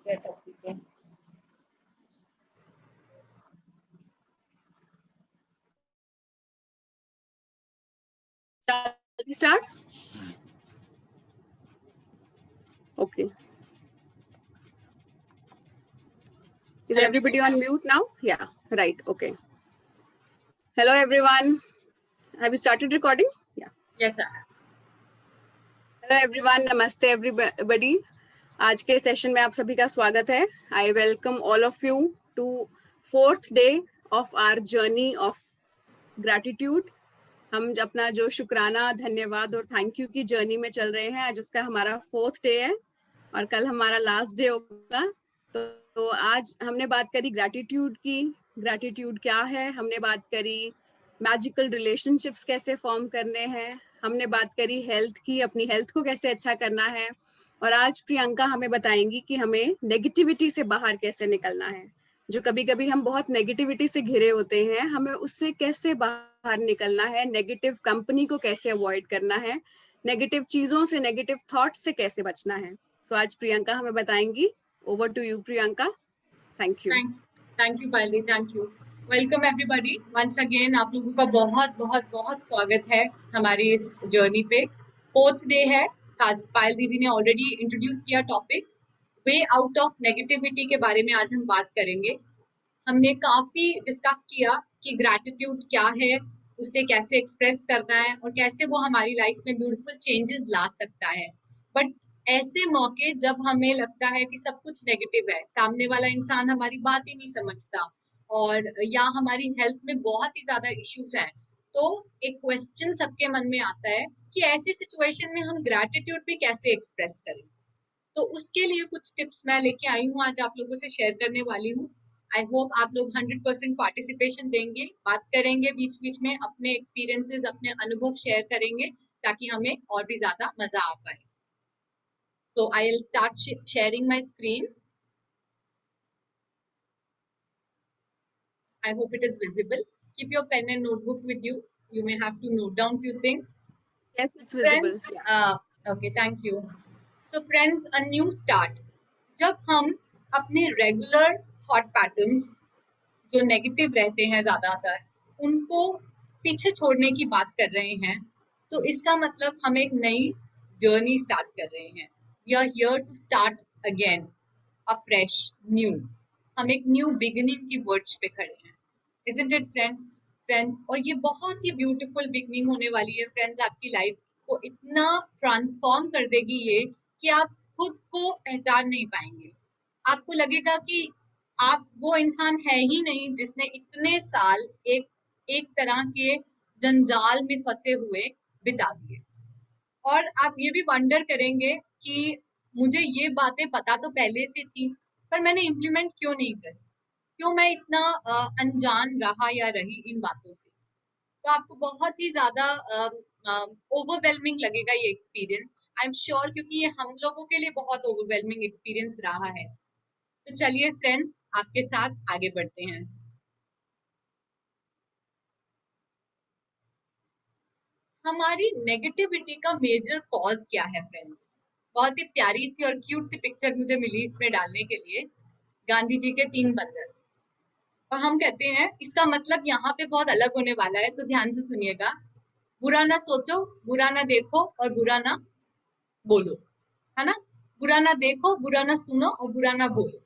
Topic पे। Start. Okay. Is everybody on mute now? Yeah, right. Okay. Hello, everyone. Have you started recording? Yeah. Yes, sir. Hello, everyone. Namaste, everybody. आज के session में आप सभी का स्वागत है. I welcome all of you to 4th day of our journey of gratitude. हम अपना जो शुक्राना, धन्यवाद और थैंक यू की जर्नी में चल रहे हैं. आज उसका हमारा 4th डे है और कल हमारा लास्ट डे होगा. तो आज हमने बात करी ग्रैटिट्यूड की. ग्रैटिट्यूड क्या है, हमने बात करी मैजिकल रिलेशनशिप्स कैसे फॉर्म करने हैं, हमने बात करी हेल्थ की, अपनी हेल्थ को कैसे अच्छा करना है. और आज प्रियंका हमें बताएंगी कि हमें नेगेटिविटी से बाहर कैसे निकलना है. जो कभी कभी हम बहुत नेगेटिविटी से घिरे होते हैं, हमें उससे कैसे बाहर निकलना है, नेगेटिव कंपनी को कैसे अवॉइड करना है, नेगेटिव चीजों से, नेगेटिव थॉट्स से कैसे बचना है. सो आज प्रियंका हमें बताएंगी. Over to you Priyanka. Thank you. Thank you Payali, thank you. Welcome everybody once again. आप लोगों का बहुत बहुत बहुत स्वागत है हमारी इस जर्नी पे. 4th डे है. पायल दीदी ने ऑलरेडी इंट्रोड्यूस किया topic. Way out of negativity के बारे में आज हम बात करेंगे. हमने काफी डिस्कस किया कि ग्रैटिट्यूड क्या है, उसे कैसे एक्सप्रेस करना है और कैसे वो हमारी लाइफ में ब्यूटीफुल चेंजेस ला सकता है. बट ऐसे मौके जब हमें लगता है कि सब कुछ नेगेटिव है, सामने वाला इंसान हमारी बात ही नहीं समझता और या हमारी हेल्थ में बहुत ही ज्यादा इश्यूज हैं, तो एक क्वेश्चन सबके मन में आता है कि ऐसी सिचुएशन में हम ग्रैटिट्यूड भी कैसे एक्सप्रेस करें. तो उसके लिए कुछ टिप्स मैं लेके आई हूँ, आज आप लोगों से शेयर करने वाली हूँ. आई होप आप लोग 100% पार्टिसिपेशन देंगे, बात करेंगे बीच बीच में, अपने एक्सपीरियंसेस, अपने अनुभव शेयर करेंगे ताकि हमें और भी ज्यादा मजा आ पाए. So I'll start sharing my screen. I hope it is visible. Keep your pen and notebook with you. You may have to note down few things. Yes, it's visible. Friends, okay, thank you. So friends, a new start. जब हम अपने regular thought patterns जो negative रहते हैं ज्यादातर, उनको पीछे छोड़ने की बात कर रहे हैं, तो इसका मतलब हम एक नई जर्नी स्टार्ट कर रहे हैं. We are here to start again, a fresh, new. हम एक न्यू बिगिनिंग की वर्ड्स पे खड़े हैं. Isn't it friends? और ये बहुत ही ब्यूटीफुल बिगनिंग होने वाली है फ्रेंड्स. आपकी लाइफ को इतना ट्रांसफॉर्म कर देगी ये कि आप खुद को पहचान नहीं पाएंगे. आपको लगेगा कि आप वो इंसान है ही नहीं जिसने इतने साल एक तरह के जंजाल में फंसे हुए बिता दिए. और आप ये भी वंडर करेंगे कि मुझे ये बातें पता तो पहले से थी, पर मैंने इम्प्लीमेंट क्यों नहीं करी, क्यों मैं इतना अनजान रहा या रही इन बातों से. तो आपको बहुत ही ज्यादा ओवरवेलमिंग लगेगा ये एक्सपीरियंस, आई एम श्योर, क्योंकि ये हम लोगों के लिए बहुत ओवरवेलमिंग एक्सपीरियंस रहा है. तो चलिए फ्रेंड्स, आपके साथ आगे बढ़ते हैं. हमारी नेगेटिविटी का मेजर कॉज क्या है फ्रेंड्स? बहुत ही प्यारी सी और क्यूट सी पिक्चर मुझे मिली इसमें डालने के लिए, गांधी जी के 3 बंदर. और हम कहते हैं इसका मतलब यहाँ पे बहुत अलग होने वाला है, तो ध्यान से सुनिएगा. बुरा ना सोचो, बुरा ना देखो और बुरा ना बोलो, है ना? बुरा ना देखो, बुरा ना सुनो और बुरा ना बोलो.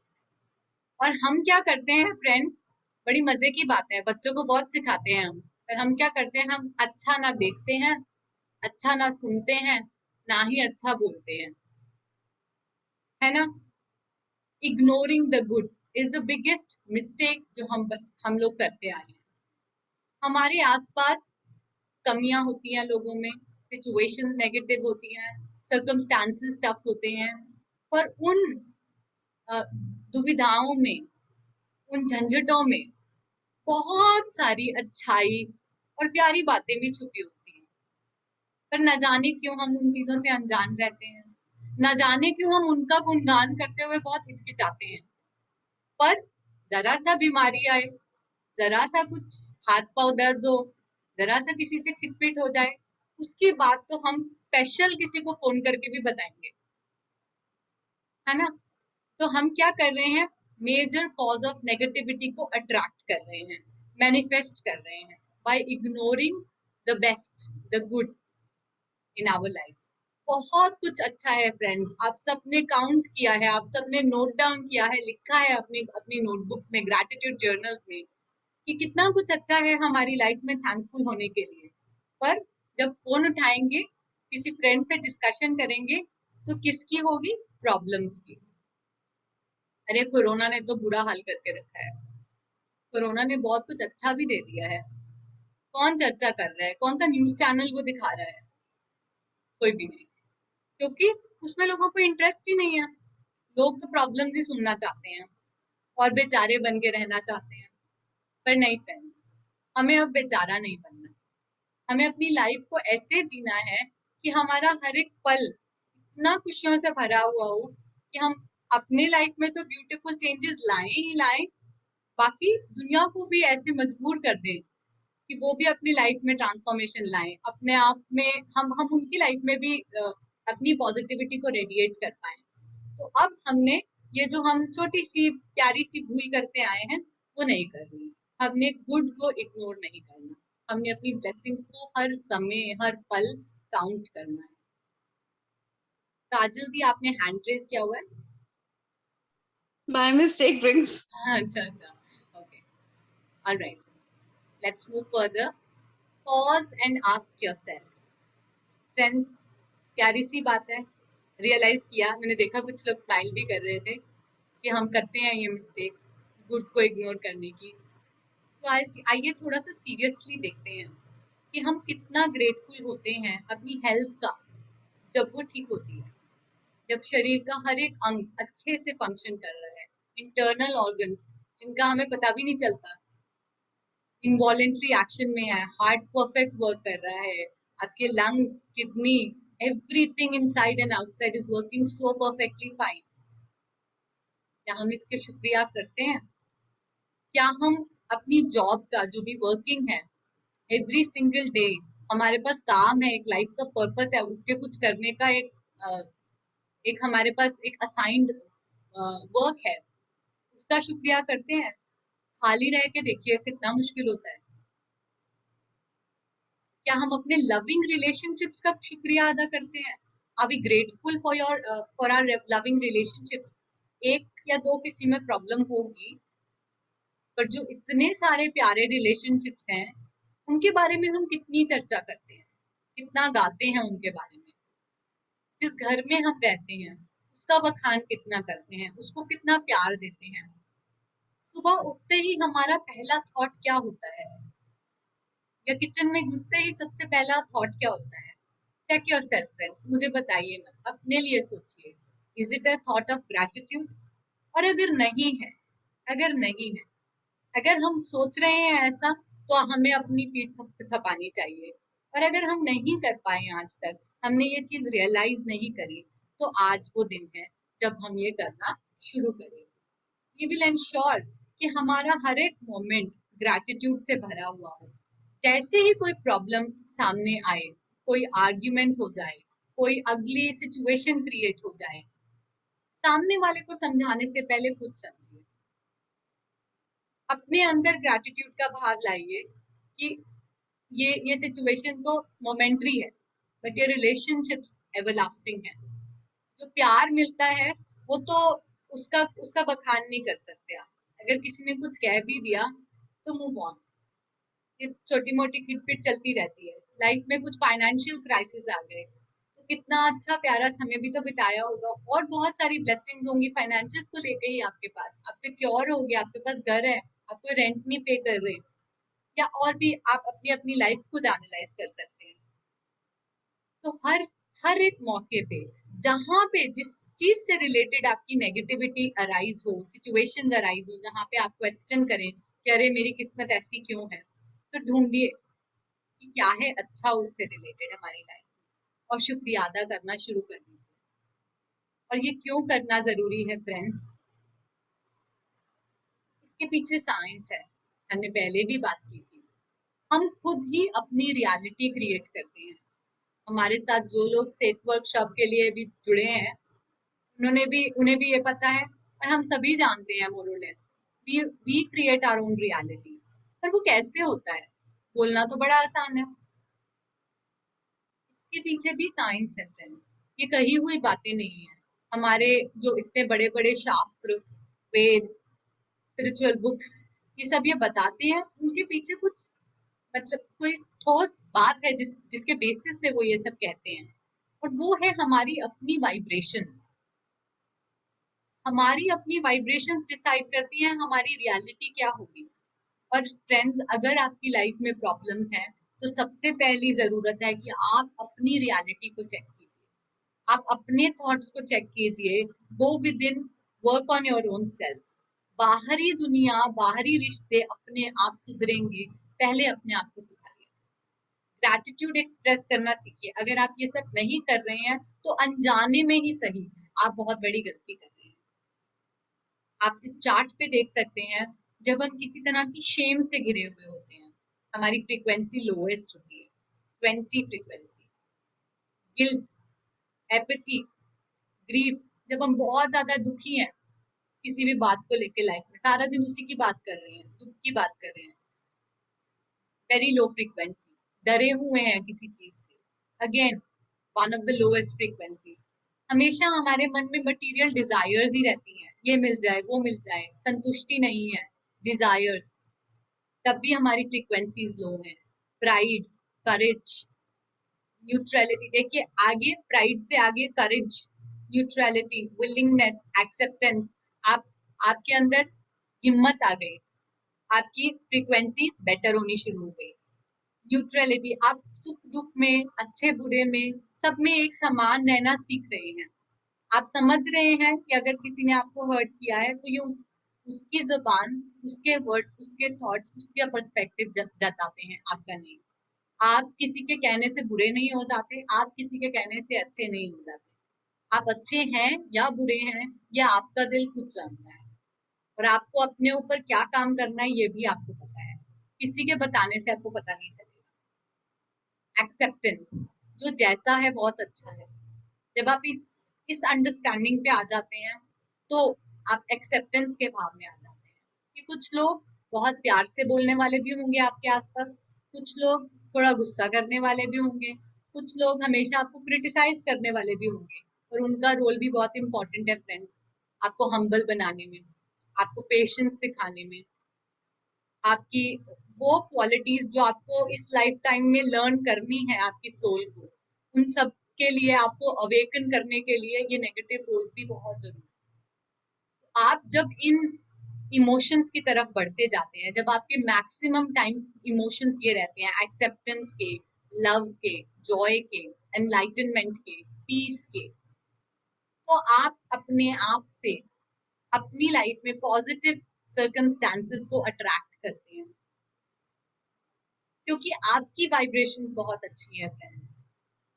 और हम क्या करते हैं फ्रेंड्स, बड़ी मजे की बात है, बच्चों को बहुत सिखाते हैं हम, पर हम क्या करते हैं, हम अच्छा ना देखते हैं, अच्छा ना सुनते हैं, ना ही अच्छा बोलते हैं, है ना? Ignoring the good is the biggest mistake जो हम लोग करते आए हैं. हमारे आसपास कमियां होती हैं लोगों में, सिचुएशंस नेगेटिव होती हैं, सर्कमस्टांसेस टफ होते हैं, पर उन दुविधाओं में, उन झंझटों में बहुत सारी अच्छाई और प्यारी बातें भी छुपी होती हैं. पर न जाने क्यों हम उन चीजों से अनजान रहते हैं, न जाने क्यों हम उनका गुणगान करते हुए बहुत हिचकिचाते हैं. पर जरा सा बीमारी आए, जरा सा कुछ हाथ पांव दर्द हो, जरा सा किसी से खिटपिट हो जाए, उसके बाद तो हम स्पेशल किसी को फोन करके भी बताएंगे, है ना? तो हम क्या कर रहे हैं, मेजर कॉज ऑफ नेगेटिविटी को अट्रैक्ट कर रहे हैं, मैनिफेस्ट कर रहे हैं by ignoring the best, the good in our life. बहुत कुछ अच्छा है फ्रेंड्स, आप सबने काउंट किया है, आप सबने नोट डाउन किया है, लिखा है अपनी अपनी नोटबुक्स में, ग्रैटिट्यूड जर्नल्स में, कि कितना कुछ अच्छा है हमारी लाइफ में थैंकफुल होने के लिए। पर जब फोन उठाएंगे, किसी फ्रेंड से डिस्कशन करेंगे, तो किसकी होगी? प्रॉब्लम्स की। अरे कोरोना ने तो बुरा हाल करके रखा है, कोरोना ने बहुत कुछ अच्छा भी दे दिया है। कौन चर्चा कर रहा है? कौन सा न्यूज चैनल वो दिखा रहा है? कोई भी नहीं, क्योंकि उसमें लोगों को इंटरेस्ट ही नहीं है। लोग तो प्रॉब्लम्स ही सुनना चाहते हैं और बेचारे बन के रहना चाहते हैं। पर नहीं फ्रेंड्स, हमें अब बेचारा नहीं बनना, हमें अपनी लाइफ को ऐसे जीना है कि हमारा हर एक पल इतना खुशियों से भरा हुआ हो कि हम अपनी लाइफ में तो ब्यूटीफुल चेंजेस लाएं ही लाएं, बाकी दुनिया को भी ऐसे मजबूर कर दें कि वो भी अपनी लाइफ में ट्रांसफॉर्मेशन लाएं, अपने आप में हम उनकी लाइफ में भी अपनी पॉजिटिविटी को रेडिएट कर पाए। तो अब हमने ये जो हम छोटी सी प्यारी सी भूल करते आए हैं, वो नहीं करनी। हमने गुड को इग्नोर नहीं करना, हमने अपनी ब्लेसिंग्स को हर समय हर पल काउंट करना है। काजल दी, आपने हैंड रेज किया हुआ है? By mistake, Prince. अच्छा अच्छा, okay, alright, let's move further. Pause and ask yourself. Friends, प्यारी सी बात है, रियलाइज किया मैंने, देखा कुछ लोग स्माइल भी कर रहे थे कि हम करते हैं ये मिस्टेक, गुड को इग्नोर करने की। तो आज आइए थोड़ा सा सीरियसली देखते हैं कि हम कितना ग्रेटफुल होते हैं अपनी हेल्थ का जब वो ठीक होती है, जब शरीर का हर एक अंग अच्छे से फंक्शन कर रहा है, इंटरनल ऑर्गन्स जिनका हमें पता भी नहीं चलता इनवॉलेंट्री एक्शन में है, हार्ट परफेक्ट वर्क कर रहा है, आपके lungs, kidney, everything inside and outside is working so perfectly fine. क्या हम इसके शुक्रिया करते हैं? क्या हम अपनी जॉब का जो भी वर्किंग है, एवरी सिंगल डे हमारे पास काम है, एक लाइफ का पर्पस है, उठ के कुछ करने का एक हमारे पास एक असाइंड वर्क है, उसका शुक्रिया करते हैं? खाली रह के देखिए कितना मुश्किल होता है। क्या हम अपने लविंग रिलेशनशिप्स का शुक्रिया अदा करते हैं? Are we grateful for our loving relationships? एक या दो किसी में प्रॉब्लम होगी, पर जो इतने सारे प्यारे रिलेशनशिप्स हैं, उनके बारे में हम कितनी चर्चा करते हैं, कितना गाते हैं उनके बारे में। जिस घर में हम रहते हैं उसका बखान कितना करते हैं, उसको कितना प्यार देते हैं। सुबह उठते ही हमारा पहला थॉट क्या होता है, या किचन में घुसते ही सबसे पहला थॉट क्या होता है? चेक योरसेल्फ फ्रेंड्स, मुझे बताइए मत, अपने लिए सोचिए, is it a thought of gratitude? और अगर नहीं है, अगर नहीं है, अगर हम सोच रहे हैं ऐसा, तो हमें अपनी पीठ थपानी चाहिए। और अगर हम नहीं कर पाए आज तक, हमने ये चीज रियलाइज नहीं करी, तो आज वो दिन है जब हम ये करना शुरू करें। वी विल एंश्योर कि हमारा हर एक मोमेंट ग्रैटिट्यूड से भरा हुआ हो। जैसे ही कोई प्रॉब्लम सामने आए, कोई आर्ग्यूमेंट हो जाए, कोई अगली सिचुएशन क्रिएट हो जाए, सामने वाले को समझाने से पहले खुद समझिए, अपने अंदर ग्रैटिट्यूड का भाव लाइए कि ये सिचुएशन तो मोमेंट्री है, बट ये रिलेशनशिप्स एवरलास्टिंग है। जो प्यार मिलता है वो तो उसका उसका बखान नहीं कर सकते आप। अगर किसी ने कुछ कह भी दिया तो मूव ऑन। ये छोटी मोटी खिटपिट चलती रहती है। लाइफ में कुछ फाइनेंशियल क्राइसिस आ गए तो कितना अच्छा प्यारा समय भी तो बिताया होगा, और बहुत सारी ब्लेसिंग्स होंगी फाइनेंशियल्स को लेके ही आपके पास, आप सिक्योर हो गया, आपके पास घर है, आप कोई रेंट नहीं पे कर रहे, या और भी आप अपनी अपनी लाइफ खुद एनालाइज कर सकते हैं। तो हर हर एक मौके पे जहां पे जिस चीज से रिलेटेड आपकी नेगेटिविटी अराइज हो, सिचुएशन अराइज हो, जहां पे आप क्वेश्चन करें कि अरे मेरी किस्मत ऐसी क्यों है, तो ढूंढिए कि क्या है अच्छा उससे रिलेटेड हमारी लाइफ, और शुक्रिया अदा करना शुरू कर दीजिए। और ये क्यों करना जरूरी है फ्रेंड्स, इसके पीछे साइंस है, हमने पहले भी बात की थी। हम खुद ही अपनी रियलिटी क्रिएट करते हैं। हमारे साथ जो लोग सेफ वर्कशॉप के लिए भी जुड़े हैं, उन्हें भी ये पता है और हम सभी जानते हैं मोर और less we create our own reality. पर वो कैसे होता है? बोलना तो बड़ा आसान है, इसके पीछे भी साइंस है फ्रेंड्स, ये कही हुई बातें नहीं है। हमारे जो इतने बड़े बड़े शास्त्र, वेद, स्पिरिचुअल बुक्स, ये सब ये बताते हैं, उनके पीछे कुछ मतलब कोई ठोस बात है जिसके बेसिस पे वो ये सब कहते हैं। और वो है हमारी अपनी वाइब्रेशंस। हमारी अपनी वाइब्रेशंस डिसाइड करती हैं हमारी रियलिटी क्या होगी। और फ्रेंड्स, अगर आपकी लाइफ में प्रॉब्लम्स हैं तो सबसे पहली जरूरत है कि आप अपनी रियलिटी को चेक कीजिए, आप अपने थॉट्स को चेक कीजिए। Go with in, work on your own self. बाहरी दुनिया, बाहरी रिश्ते अपने आप सुधरेंगे, पहले अपने आप को सुधारिए। ग्रैटिट्यूड एक्सप्रेस करना सीखिए। अगर आप ये सब नहीं कर रहे हैं तो अनजाने में ही सही, आप बहुत बड़ी गलती कर रहे हैं। आप इस चार्ट पे देख सकते हैं, जब हम किसी तरह की शेम से घिरे हुए होते हैं, हमारी फ्रीक्वेंसी लोएस्ट होती है, 20 फ्रीक्वेंसी। गिल्ट, एपैथी, ग्रीफ, जब हम बहुत ज्यादा दुखी हैं किसी भी बात को लेके, लाइफ में सारा दिन उसी की बात कर रहे हैं, दुख की बात कर रहे हैं, वेरी लो फ्रीक्वेंसी। डरे हुए हैं किसी चीज से, again one of the lowest frequencies. हमेशा हमारे मन में मटेरियल डिजायर्स ही रहती हैं, ये मिल जाए वो मिल जाए, संतुष्टि नहीं है, डिजायर्स, तब भी हमारी फ्रीक्वेंसीज लो है। प्राइड, करेज, न्यूट्रलिटी, देखिए आगे प्राइड से आगे करेज, न्यूट्रलिटी, विलिंगनेस, एक्सेप्टेंस। आप आपके अंदर हिम्मत आ गई, आपकी फ्रीक्वेंसीज बेटर होनी शुरू हो गई। न्यूट्रलिटी, आप सुख दुख में, अच्छे बुरे में, सब में एक समान रहना सीख रहे हैं। आप समझ रहे हैं कि अगर किसी ने आपको हर्ट किया है तो ये उसकी जुबान, उसके वर्ड्स, उसके थॉट्स, उसका पर्सपेक्टिव जताते हैं, आपका नहीं। आप किसी के कहने से बुरे नहीं हो जाते, आप किसी के कहने से अच्छे नहीं हो जाते। आप अच्छे हैं या बुरे हैं, ये आपका दिल खुद जानता है। और आपको अपने ऊपर क्या काम करना है ये भी आपको पता है, किसी के बताने से आपको पता नहीं चलेगा। एक्सेप्टेंस, जो जैसा है बहुत अच्छा है। जब आप इस अंडरस्टैंडिंग पे आ जाते हैं तो आप एक्सेप्टेंस के भाव में आ जाते हैं कि कुछ लोग बहुत प्यार से बोलने वाले भी होंगे आपके आसपास, कुछ लोग थोड़ा गुस्सा करने वाले भी होंगे, कुछ लोग हमेशा आपको क्रिटिसाइज करने वाले भी होंगे। और उनका रोल भी बहुत इंपॉर्टेंट है फ्रेंड्स, आपको हम्बल बनाने में, आपको पेशेंस सिखाने में, आपकी वो क्वालिटीज जो आपको इस लाइफ टाइम में लर्न करनी है आपकी सोल को, उन सब के लिए, आपको अवेकन करने के लिए ये नेगेटिव रोल्स भी बहुत जरूरी है। आप जब इन इमोशंस की तरफ बढ़ते जाते हैं, जब आपके मैक्सिमम टाइम इमोशंस ये रहते हैं एक्सेप्टेंस के, लव के, जॉय के, एनलाइटनमेंट के, पीस के, तो आप अपने आप से अपनी लाइफ में पॉजिटिव सर्कमस्टांसेस को अट्रैक्ट करते हैं, क्योंकि आपकी वाइब्रेशंस बहुत अच्छी है फ्रेंड्स।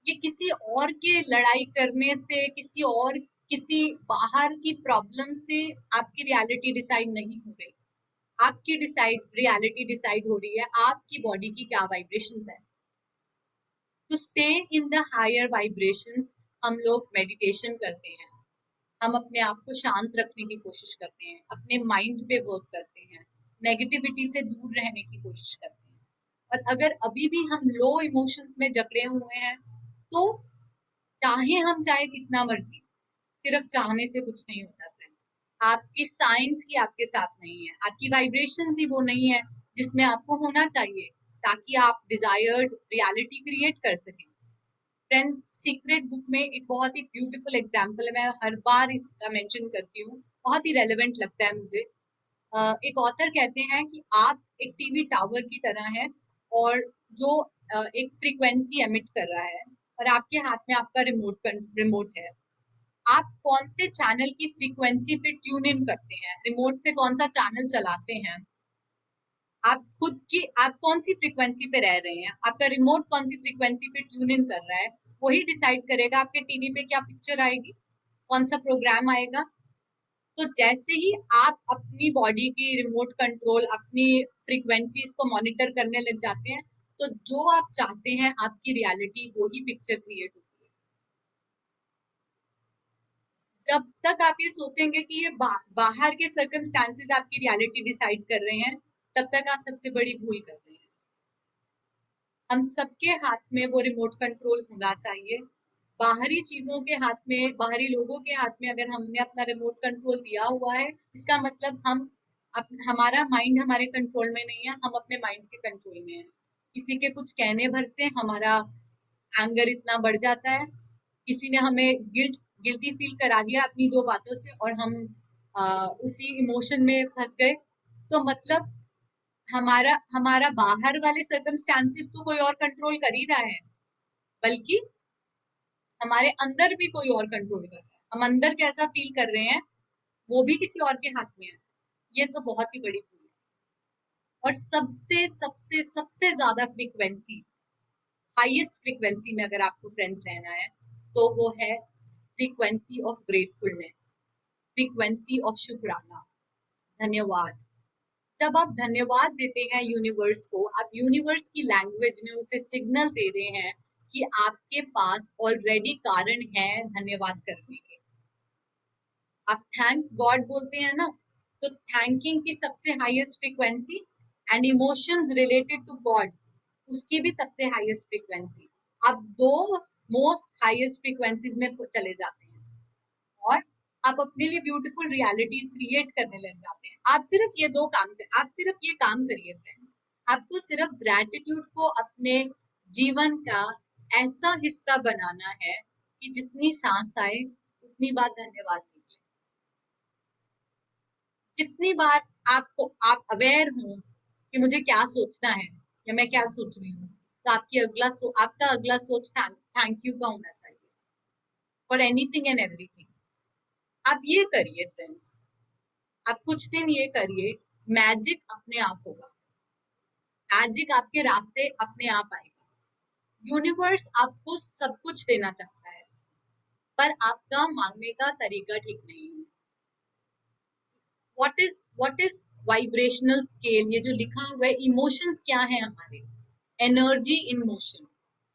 ये किसी और के लड़ाई करने से, किसी बाहर की प्रॉब्लम से आपकी रियलिटी डिसाइड नहीं हो रही। आपकी रियलिटी डिसाइड हो रही है आपकी बॉडी की क्या वाइब्रेशंस है। To stay in the higher vibrations हम लोग मेडिटेशन करते हैं, हम अपने आप को शांत रखने की कोशिश करते हैं, अपने माइंड पे वर्क करते हैं, नेगेटिविटी से दूर रहने की कोशिश करते हैं। और अगर अभी भी हम लो इमोशंस में जकड़े हुए हैं तो चाहे कितना मर्जी, सिर्फ चाहने से कुछ नहीं होता फ्रेंड्स। आपकी साइंस ही आपके साथ नहीं है, आपकी वाइब्रेशंस ही वो नहीं है जिसमें आपको होना चाहिए, ताकि आप डिजायर्ड रियलिटी क्रिएट कर सकें। फ्रेंड्स, सीक्रेट बुक में एक बहुत ही ब्यूटीफुल एग्जाम्पल है, मैं हर बार इसका मेंशन करती हूँ, बहुत ही रेलेवेंट लगता है मुझे। एक ऑथर कहते हैं कि आप एक टीवी टावर की तरह हैं, और जो एक फ्रीक्वेंसी एमिट कर रहा है, और आपके हाथ में आपका रिमोट है। आप कौन से चैनल की फ्रीक्वेंसी पे ट्यून इन करते हैं, रिमोट से कौन सा चैनल चलाते हैं, आप कौन सी फ्रीक्वेंसी पे रह रहे हैं, आपका रिमोट कौन सी फ्रीक्वेंसी पे ट्यून इन कर रहा है, वही डिसाइड करेगा आपके टीवी पे क्या पिक्चर आएगी, कौन सा प्रोग्राम आएगा। तो जैसे ही आप अपनी बॉडी की रिमोट कंट्रोल, अपनी फ्रीक्वेंसीज को मॉनिटर करने लग जाते हैं, तो जो आप चाहते हैं आपकी रियलिटी वही पिक्चर क्रिएट होती है। जब तक आप ये सोचेंगे कि ये बाहर के सर्कमस्टांसेस आपकी रियलिटी डिसाइड कर रहे हैं, तब तक आप सबसे बड़ी भूल कर रहे हैं। हम सबके हाथ में वो रिमोट कंट्रोल होना चाहिए। बाहरी चीजों के हाथ में, बाहरी लोगों के हाथ में अगर हमने अपना रिमोट कंट्रोल दिया हुआ है, इसका मतलब हमारा माइंड हमारे कंट्रोल में नहीं है, हम अपने माइंड के कंट्रोल में है। किसी के कुछ कहने भर से हमारा एंगर इतना बढ़ जाता है, किसी ने हमें गिल्टी फील करा दिया अपनी दो बातों से और हम उसी इमोशन में फंस गए, तो मतलब हमारा हमारा बाहर वाले सर्कमस्टांसेस तो कोई और कंट्रोल कर ही रहा है, बल्कि हमारे अंदर भी कोई और कंट्रोल कर रहा है। हम अंदर कैसा फील कर रहे हैं वो भी किसी और के हाथ में है। ये तो बहुत ही बड़ी भूल है। और सबसे सबसे सबसे ज्यादा फ्रीक्वेंसी, हाईएस्ट फ्रीक्वेंसी में अगर आपको फ्रेंड्स रहना है, तो वो है frequency of gratefulness, frequency of शुक्राना, धन्यवाद। जब आप धन्यवाद देते हैं यूनिवर्स को, आप यूनिवर्स की लैंग्वेज में उसे सिग्नल दे रहे हैं कि आपके पास ऑलरेडी कारण है धन्यवाद करने के। आप थैंक गॉड बोलते हैं ना, तो थैंकिंग की सबसे highest frequency and emotions related to God, उसकी भी सबसे हाईएस्ट फ्रीक्वेंसी। आप दो मोस्ट हाईएस्ट फ्रीक्वेंसीज में चले जाते हैं और आप अपने लिए ब्यूटीफुल रियलिटीज क्रिएट करने लग जाते हैं। आप सिर्फ ये काम करिए फ्रेंड्स। आपको सिर्फ ग्रैटिट्यूड को अपने जीवन का ऐसा हिस्सा बनाना है कि जितनी सांस आए उतनी बार धन्यवाद दीजिए। जितनी बार आप अवेयर हो कि मुझे क्या सोचना है या मैं क्या सोच रही हूँ, तो आपका अगला सोच थैंक यू का होना चाहिए फॉर एनीथिंग एंड एवरीथिंग। आप ये करिए फ्रेंड्स, आप कुछ दिन ये करिए, मैजिक अपने आप होगा। मैजिक आपके रास्ते अपने आप आएगा। यूनिवर्स आपको सब कुछ देना चाहता है, पर आपका मांगने का तरीका ठीक नहीं है। व्हाट इज वाइब्रेशनल स्केल, ये जो लिखा हुआ है, इमोशंस क्या है हमारे, एनर्जी इन मोशन।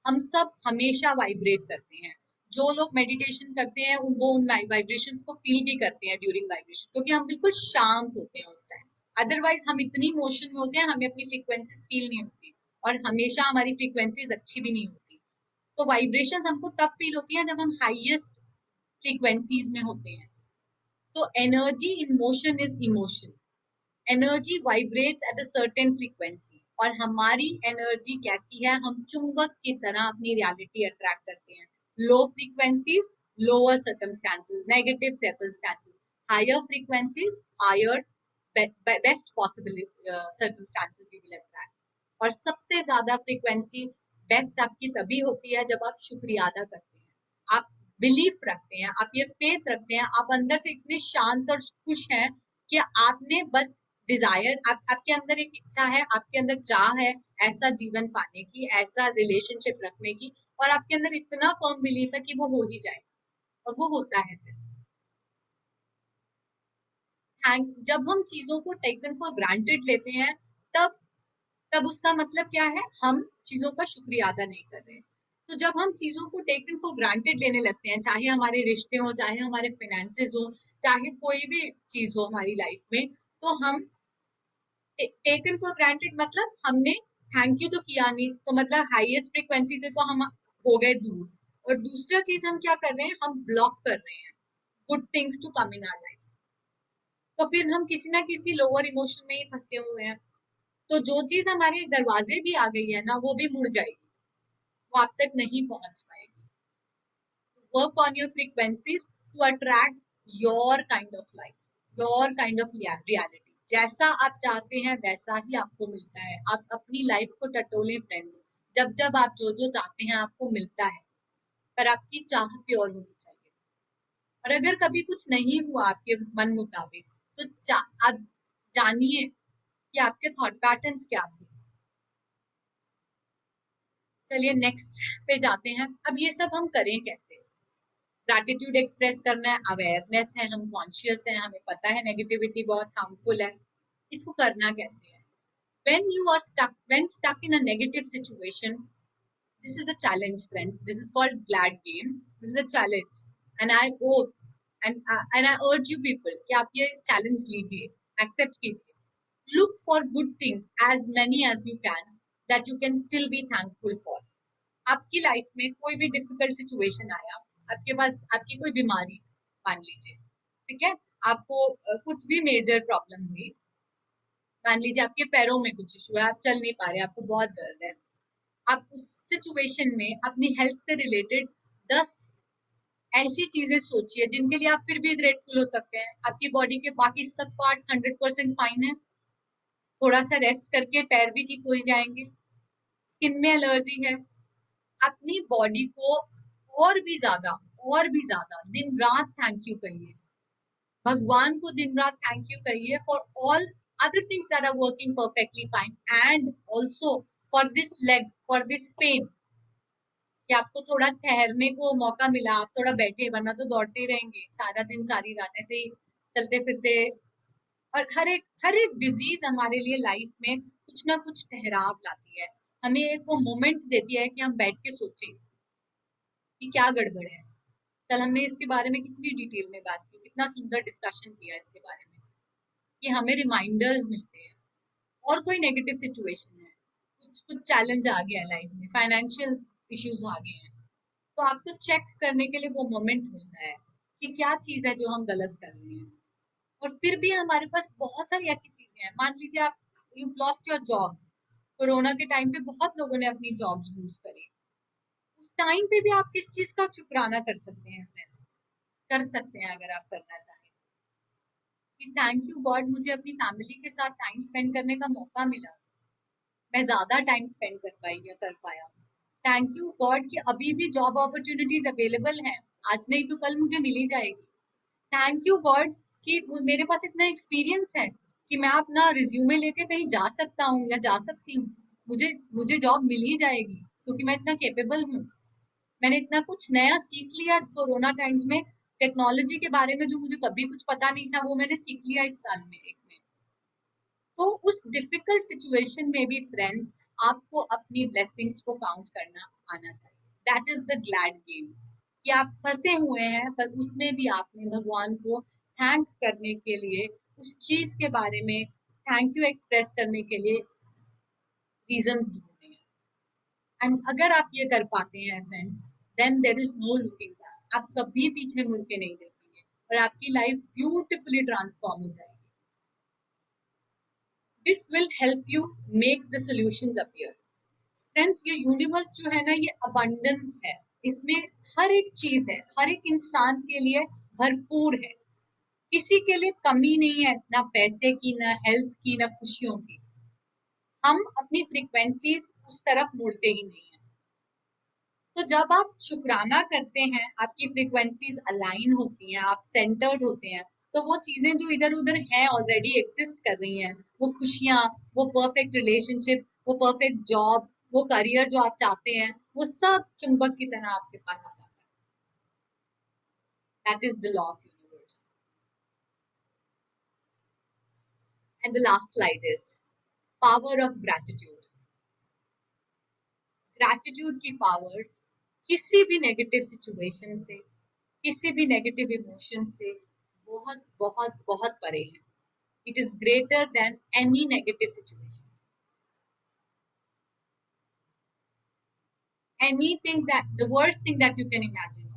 हम सब हमेशा वाइब्रेट करते हैं। जो लोग मेडिटेशन करते हैं वो उन वाइब्रेशंस को फील भी करते हैं ड्यूरिंग वाइब्रेशन, क्योंकि हम बिल्कुल शांत होते हैं उस टाइम। अदरवाइज हम इतनी मोशन में होते हैं, हमें अपनी फ्रीक्वेंसीज फील नहीं होती और हमेशा हमारी फ्रीक्वेंसीज अच्छी भी नहीं होती। तो वाइब्रेशंस हमको तब फील होती है जब हम हाईएस्ट फ्रीक्वेंसीज में होते हैं। तो energy in motion is emotion. Energy vibrates at a certain frequency, और हमारी एनर्जी कैसी है, हम चुंबक की तरह अपनी रियलिटी अट्रैक्ट करते हैं। Low frequencies, lower circumstances, negative circumstances. Higher frequencies, higher best possible circumstances we will attract. और सबसे ज्यादा फ्रीक्वेंसी बेस्ट आपकी तभी होती है जब आप शुक्रिया अदा करते हैं, आप बिलीफ रखते हैं, आप ये फेथ रखते हैं, आप अंदर से इतने शांत और खुश हैं कि आपने बस डिजायर, आपके अंदर एक इच्छा है, आपके अंदर चाह है ऐसा जीवन पाने की, ऐसा रिलेशनशिप रखने की, और आपके अंदर इतना फर्म बिलीफ है कि वो हो ही जाए, और वो होता है फिर। जब हम चीजों को टेकन फॉर ग्रांटेड लेते हैं, तब तब उसका मतलब क्या है, हम चीजों का शुक्रिया अदा नहीं कर रहे। तो जब हम चीजों को टेकन फॉर ग्रांटेड लेने लगते हैं, चाहे हमारे रिश्ते हो, चाहे हमारे फाइनेंसेस हो, चाहे कोई भी चीज हो हमारी लाइफ में, तो हम टेकन फॉर ग्रांटेड मतलब हमने थैंक यू तो किया नहीं, तो मतलब हाईएस्ट फ्रीक्वेंसी से तो हम हो गए दूर। और दूसरा चीज हम क्या कर रहे हैं, हम ब्लॉक कर रहे हैं good things to come in our life. तो फिर हम किसी ना किसी लोअर इमोशन में ही फंसे हुए हैं। तो जो चीज हमारे दरवाजे भी आ गई है ना, वो भी मुड़ जाएगी, वो आप तक नहीं पहुंच पाएगी। Work on your frequencies to attract your kind of life, your kind of reality. जैसा आप चाहते हैं वैसा ही आपको मिलता है। आप अपनी लाइफ को टटोलें फ्रेंड्स, जब जब आप जो जो चाहते हैं आपको मिलता है, पर आपकी चाह प्योर होनी चाहिए। और अगर कभी कुछ नहीं हुआ आपके मन मुताबिक, तो आप जानिए कि आपके थॉट पैटर्न्स क्या थे। चलिए नेक्स्ट पे जाते हैं। अब ये सब हम करें कैसे? ग्रैटिट्यूड एक्सप्रेस करना है, अवेयरनेस है, हम कॉन्शियस हैं, हमें पता है नेगेटिविटी बहुत हार्मफुल है। इसको करना कैसे है? When stuck in a negative situation, this is a challenge friends, this is called glad game, this is a challenge, and I hope and I urge you people कि आप ये चैलेंज लीजिए, एक्सेप्ट कीजिए. Look for good things as many as you can that you can still be thankful for. आपकी life में कोई भी difficult situation आया, आपके पास आपकी कोई बीमारी मान लीजिए, ठीक है, आपको कुछ भी मेजर प्रॉब्लम हुई, मान लीजिए आपके पैरों में कुछ इशू है, आप चल नहीं पा रहे, आपको बहुत दर्द है, आप उस सिचुएशन में अपनी हेल्थ से रिलेटेड 10 ऐसी चीजें सोचिए जिनके लिए आप फिर भी ग्रेटफुल हो सकते हैं. आपकी बॉडी के बाकी सब पार्ट्स 100% फाइन है, थोड़ा सा रेस्ट करके पैर भी ठीक हो जाएंगे. स्किन में एलर्जी है, अपनी बॉडी को और भी ज्यादा दिन रात थैंक यू कहिए, भगवान को दिन रात थैंक यू कहिए for all other things that are working perfectly fine, and also for this leg, for this pain, कि आपको थोड़ा ठहरने को मौका मिला, आप थोड़ा बैठे, वरना तो दौड़ते ही रहेंगे सारा दिन सारी रात ऐसे ही चलते फिरते. और हर एक डिजीज हमारे लिए लाइफ में कुछ ना कुछ ठहराव लाती है, हमें एक वो मोमेंट देती है कि हम बैठ के सोचें कि क्या गड़बड़ है. कल हमने इसके बारे में कितनी डिटेल में बात की, कितना सुंदर डिस्कशन किया इसके बारे में, कि हमें रिमाइंडर्स मिलते हैं. और कोई नेगेटिव सिचुएशन है, कुछ कुछ चैलेंज आ गया है लाइफ में, फाइनेंशियल इश्यूज आ गए हैं, तो आपको चेक करने के लिए वो मोमेंट मिलता है कि क्या चीज है जो हम गलत कर रहे हैं. और फिर भी हमारे पास बहुत सारी ऐसी चीजें हैं, मान लीजिए आप you lost your job, corona के टाइम पे बहुत लोगों ने अपनी जॉब्स लूज करी, उस टाइम पे भी आप किस चीज का शुक्राना कर सकते हैं फ्रेंड्स, कर सकते हैं अगर आप करना चाहें कि थैंक यू गॉड, मुझे अपनी फैमिली के साथ टाइम स्पेंड करने का मौका मिला, मैं ज्यादा टाइम स्पेंड कर पाई या कर पाया. थैंक यू गॉड कि अभी भी जॉब अपॉर्चुनिटीज अवेलेबल हैं, आज नहीं तो कल मुझे मिली जाएगी. थैंक यू गॉड कि मेरे पास इतना एक्सपीरियंस है कि मैं अपना रिज्यूमे लेके कहीं जा सकता हूँ या जा सकती हूँ, मुझे मुझे जॉब मिल ही जाएगी क्योंकि मैं इतना कैपेबल हूँ. मैंने इतना कुछ नया सीख लिया कोरोना टाइम्स में, टेक्नोलॉजी के बारे में जो मुझे कभी कुछ पता नहीं था वो मैंने सीख लिया इस साल में एक में. तो उस डिफिकल्ट सिचुएशन में भी फ्रेंड्स आपको अपनी ब्लेसिंग्स को काउंट करना आना चाहिए. That is the glad game, कि आप फंसे हुए हैं पर उसमें भी आपने भगवान को थैंक करने के लिए, उस चीज के बारे में थैंक यू एक्सप्रेस करने के लिए रीजंस ढूंढने हैं. एंड अगर आप ये कर पाते हैं friends, then there is no looking back, आप कभी पीछे मुड़ के नहीं देखेंगे और आपकी लाइफ ब्यूटिफुली ट्रांसफॉर्म हो जाएगी. This will help you make the solutions appear. Friends ये यूनिवर्स जो है ना, ये अबंडेंस है, इसमें हर एक चीज है, हर एक इंसान के लिए भरपूर है, किसी के लिए कमी नहीं है, ना पैसे की, ना हेल्थ की, ना खुशियों की. हम अपनी फ्रीक्वेंसीज उस तरफ मुड़ते ही नहीं है. तो जब आप शुक्राना करते हैं, आपकी फ्रीक्वेंसीज अलाइन होती हैं, आप सेंटर्ड होते हैं, तो वो चीजें जो इधर उधर हैं ऑलरेडी एग्जिस्ट कर रही हैं, वो खुशियां, वो परफेक्ट रिलेशनशिप, वो परफेक्ट जॉब, वो करियर जो आप चाहते हैं, वो सब चुंबक की तरह आपके पास आ जाता है. That is the law of universe. And the last slide is power of gratitude. Gratitude की पावर किसी भी नेगेटिव सिचुएशन से, किसी भी नेगेटिव इमोशन से बहुत बहुत बहुत परे है. It is greater than any negative situation. Anything that the worst thing that you can imagine,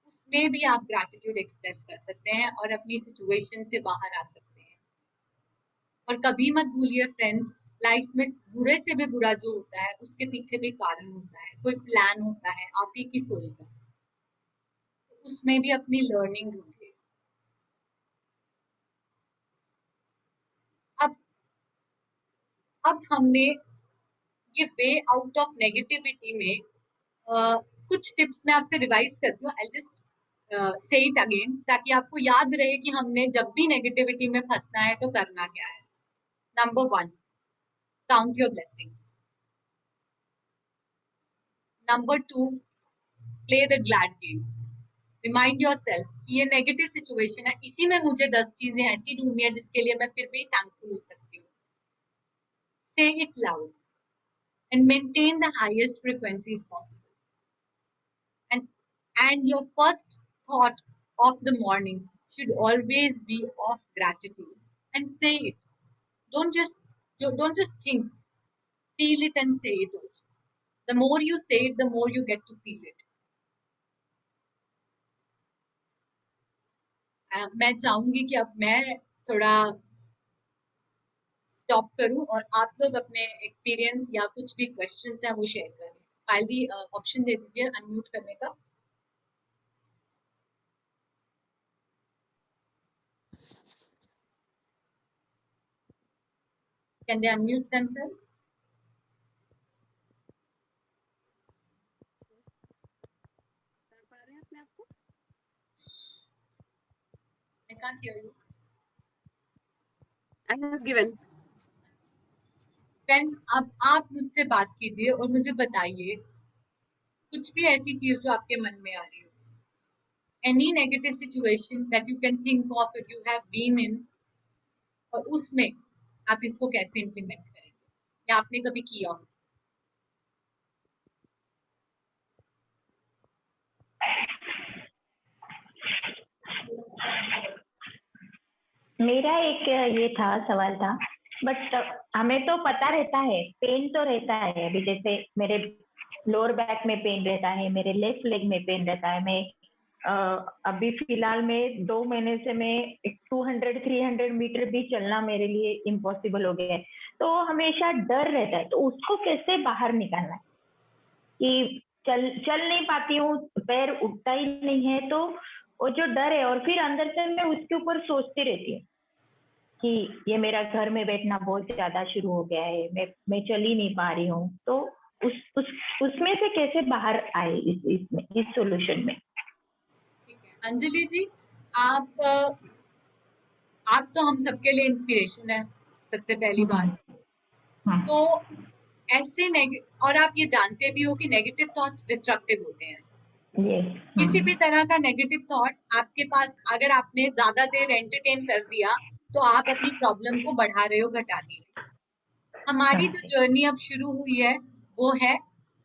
उसमें भी आप ग्रैटिट्यूड एक्सप्रेस कर सकते हैं और अपनी सिचुएशन से बाहर आ सकते हैं. और कभी मत भूलिए फ्रेंड्स, लाइफ में बुरे से भी बुरा जो होता है उसके पीछे भी कारण होता है, कोई प्लान होता है आप ही की सोल का. उसमें भी अपनी लर्निंग ढूंढिए. अब अब हमने ये वे आउट ऑफ नेगेटिविटी में कुछ टिप्स मैं आपसे रिवाइज करती हूँ. I just say it again ताकि आपको याद रहे कि हमने जब भी नेगेटिविटी में फंसना है तो करना क्या है. Number 1, count your blessings. Number 2, play the glad game. Remind your self कि ये नेगेटिव सिचुएशन है, इसी में मुझे 10 चीजें ऐसी ढूंढनी है जिसके लिए मैं फिर भी थैंकफुल हो सकती हूँ. से it loud and maintain the highest frequencies possible. And and your first thought of the morning should always be of gratitude, and say it. Don't just think, feel it and say it also. The more you say it, the more you get to feel it. मैं चाहूंगी कि अब मैं थोड़ा stop करूं और आप लोग अपने एक्सपीरियंस या कुछ भी क्वेश्चंस हैं वो शेयर करें। फाइनली ऑप्शन दे दीजिए अनम्यूट करने का। Can they unmute themselves? I can't hear you. I have given. Friends, अब आप मुझसे बात कीजिए और मुझे बताइए कुछ भी ऐसी चीज जो आपके मन में आ रही हो, any negative situation that you can think of it you have been in, और उसमें आप इसको कैसे इम्प्लीमेंट करेंगे या आपने कभी किया हो। मेरा एक ये था सवाल था, बट हमें तो पता रहता है, पेन तो रहता है। अभी जैसे मेरे लोअर बैक में पेन रहता है, मेरे लेफ्ट लेग में पेन रहता है। मैं अभी फिलहाल में 2 महीने से मैं 200-300 मीटर भी चलना मेरे लिए इम्पॉसिबल हो गया है। तो हमेशा डर रहता है, तो उसको कैसे बाहर निकालना है कि चल नहीं पाती हूँ, पैर उठता ही नहीं है, तो वो जो डर है, और फिर अंदर से मैं उसके ऊपर सोचती रहती हूँ कि ये मेरा घर में बैठना बहुत ज्यादा शुरू हो गया है, मैं चल ही नहीं पा रही हूँ। तो उसमें से कैसे बाहर आए इस सॉल्यूशन में? ठीक है अंजलि जी, आप तो हम सबके लिए इंस्पिरेशन है सबसे पहली बात। तो ऐसे और आप ये जानते भी हो कि नेगेटिव थॉट्स डिस्ट्रक्टिव होते हैं। किसी भी तरह का नेगेटिव थॉट आपके पास अगर आपने ज्यादा देर एंटरटेन कर दिया तो आप अपनी प्रॉब्लम को बढ़ा रहे हो, घटा नहीं रहे। हमारी जो जर्नी अब शुरू हुई है वो है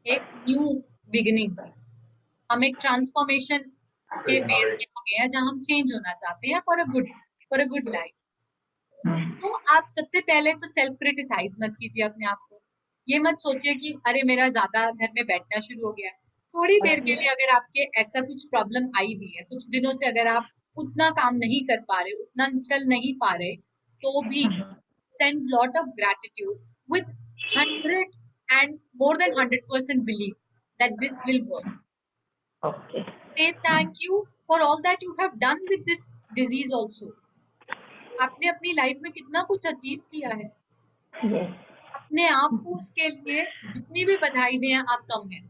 एक न्यू बिगिनिंग की। हम एक ट्रांसफॉर्मेशन के फेज में हो गए हैं जहां हम चेंज होना चाहते हैं फॉर अ गुड लाइफ। तो आप सबसे पहले तो सेल्फ क्रिटिसाइज मत कीजिए अपने आप को। ये मत सोचिए कि अरे मेरा ज्यादा घर में बैठना शुरू हो गया है। थोड़ी देर के लिए अगर आपके ऐसा कुछ प्रॉब्लम आई भी है, कुछ दिनों से अगर आप उतना काम नहीं कर पा रहे, उतना चल नहीं पा रहे, तो भी send lot of gratitude with 100 and more than 100% belief that this will work. Okay. Say thank you for all that you have done with this disease also. आपने अपनी लाइफ में कितना कुछ अचीव किया है। Yes. अपने आप को उसके लिए जितनी भी बधाई दें आप कम हैं।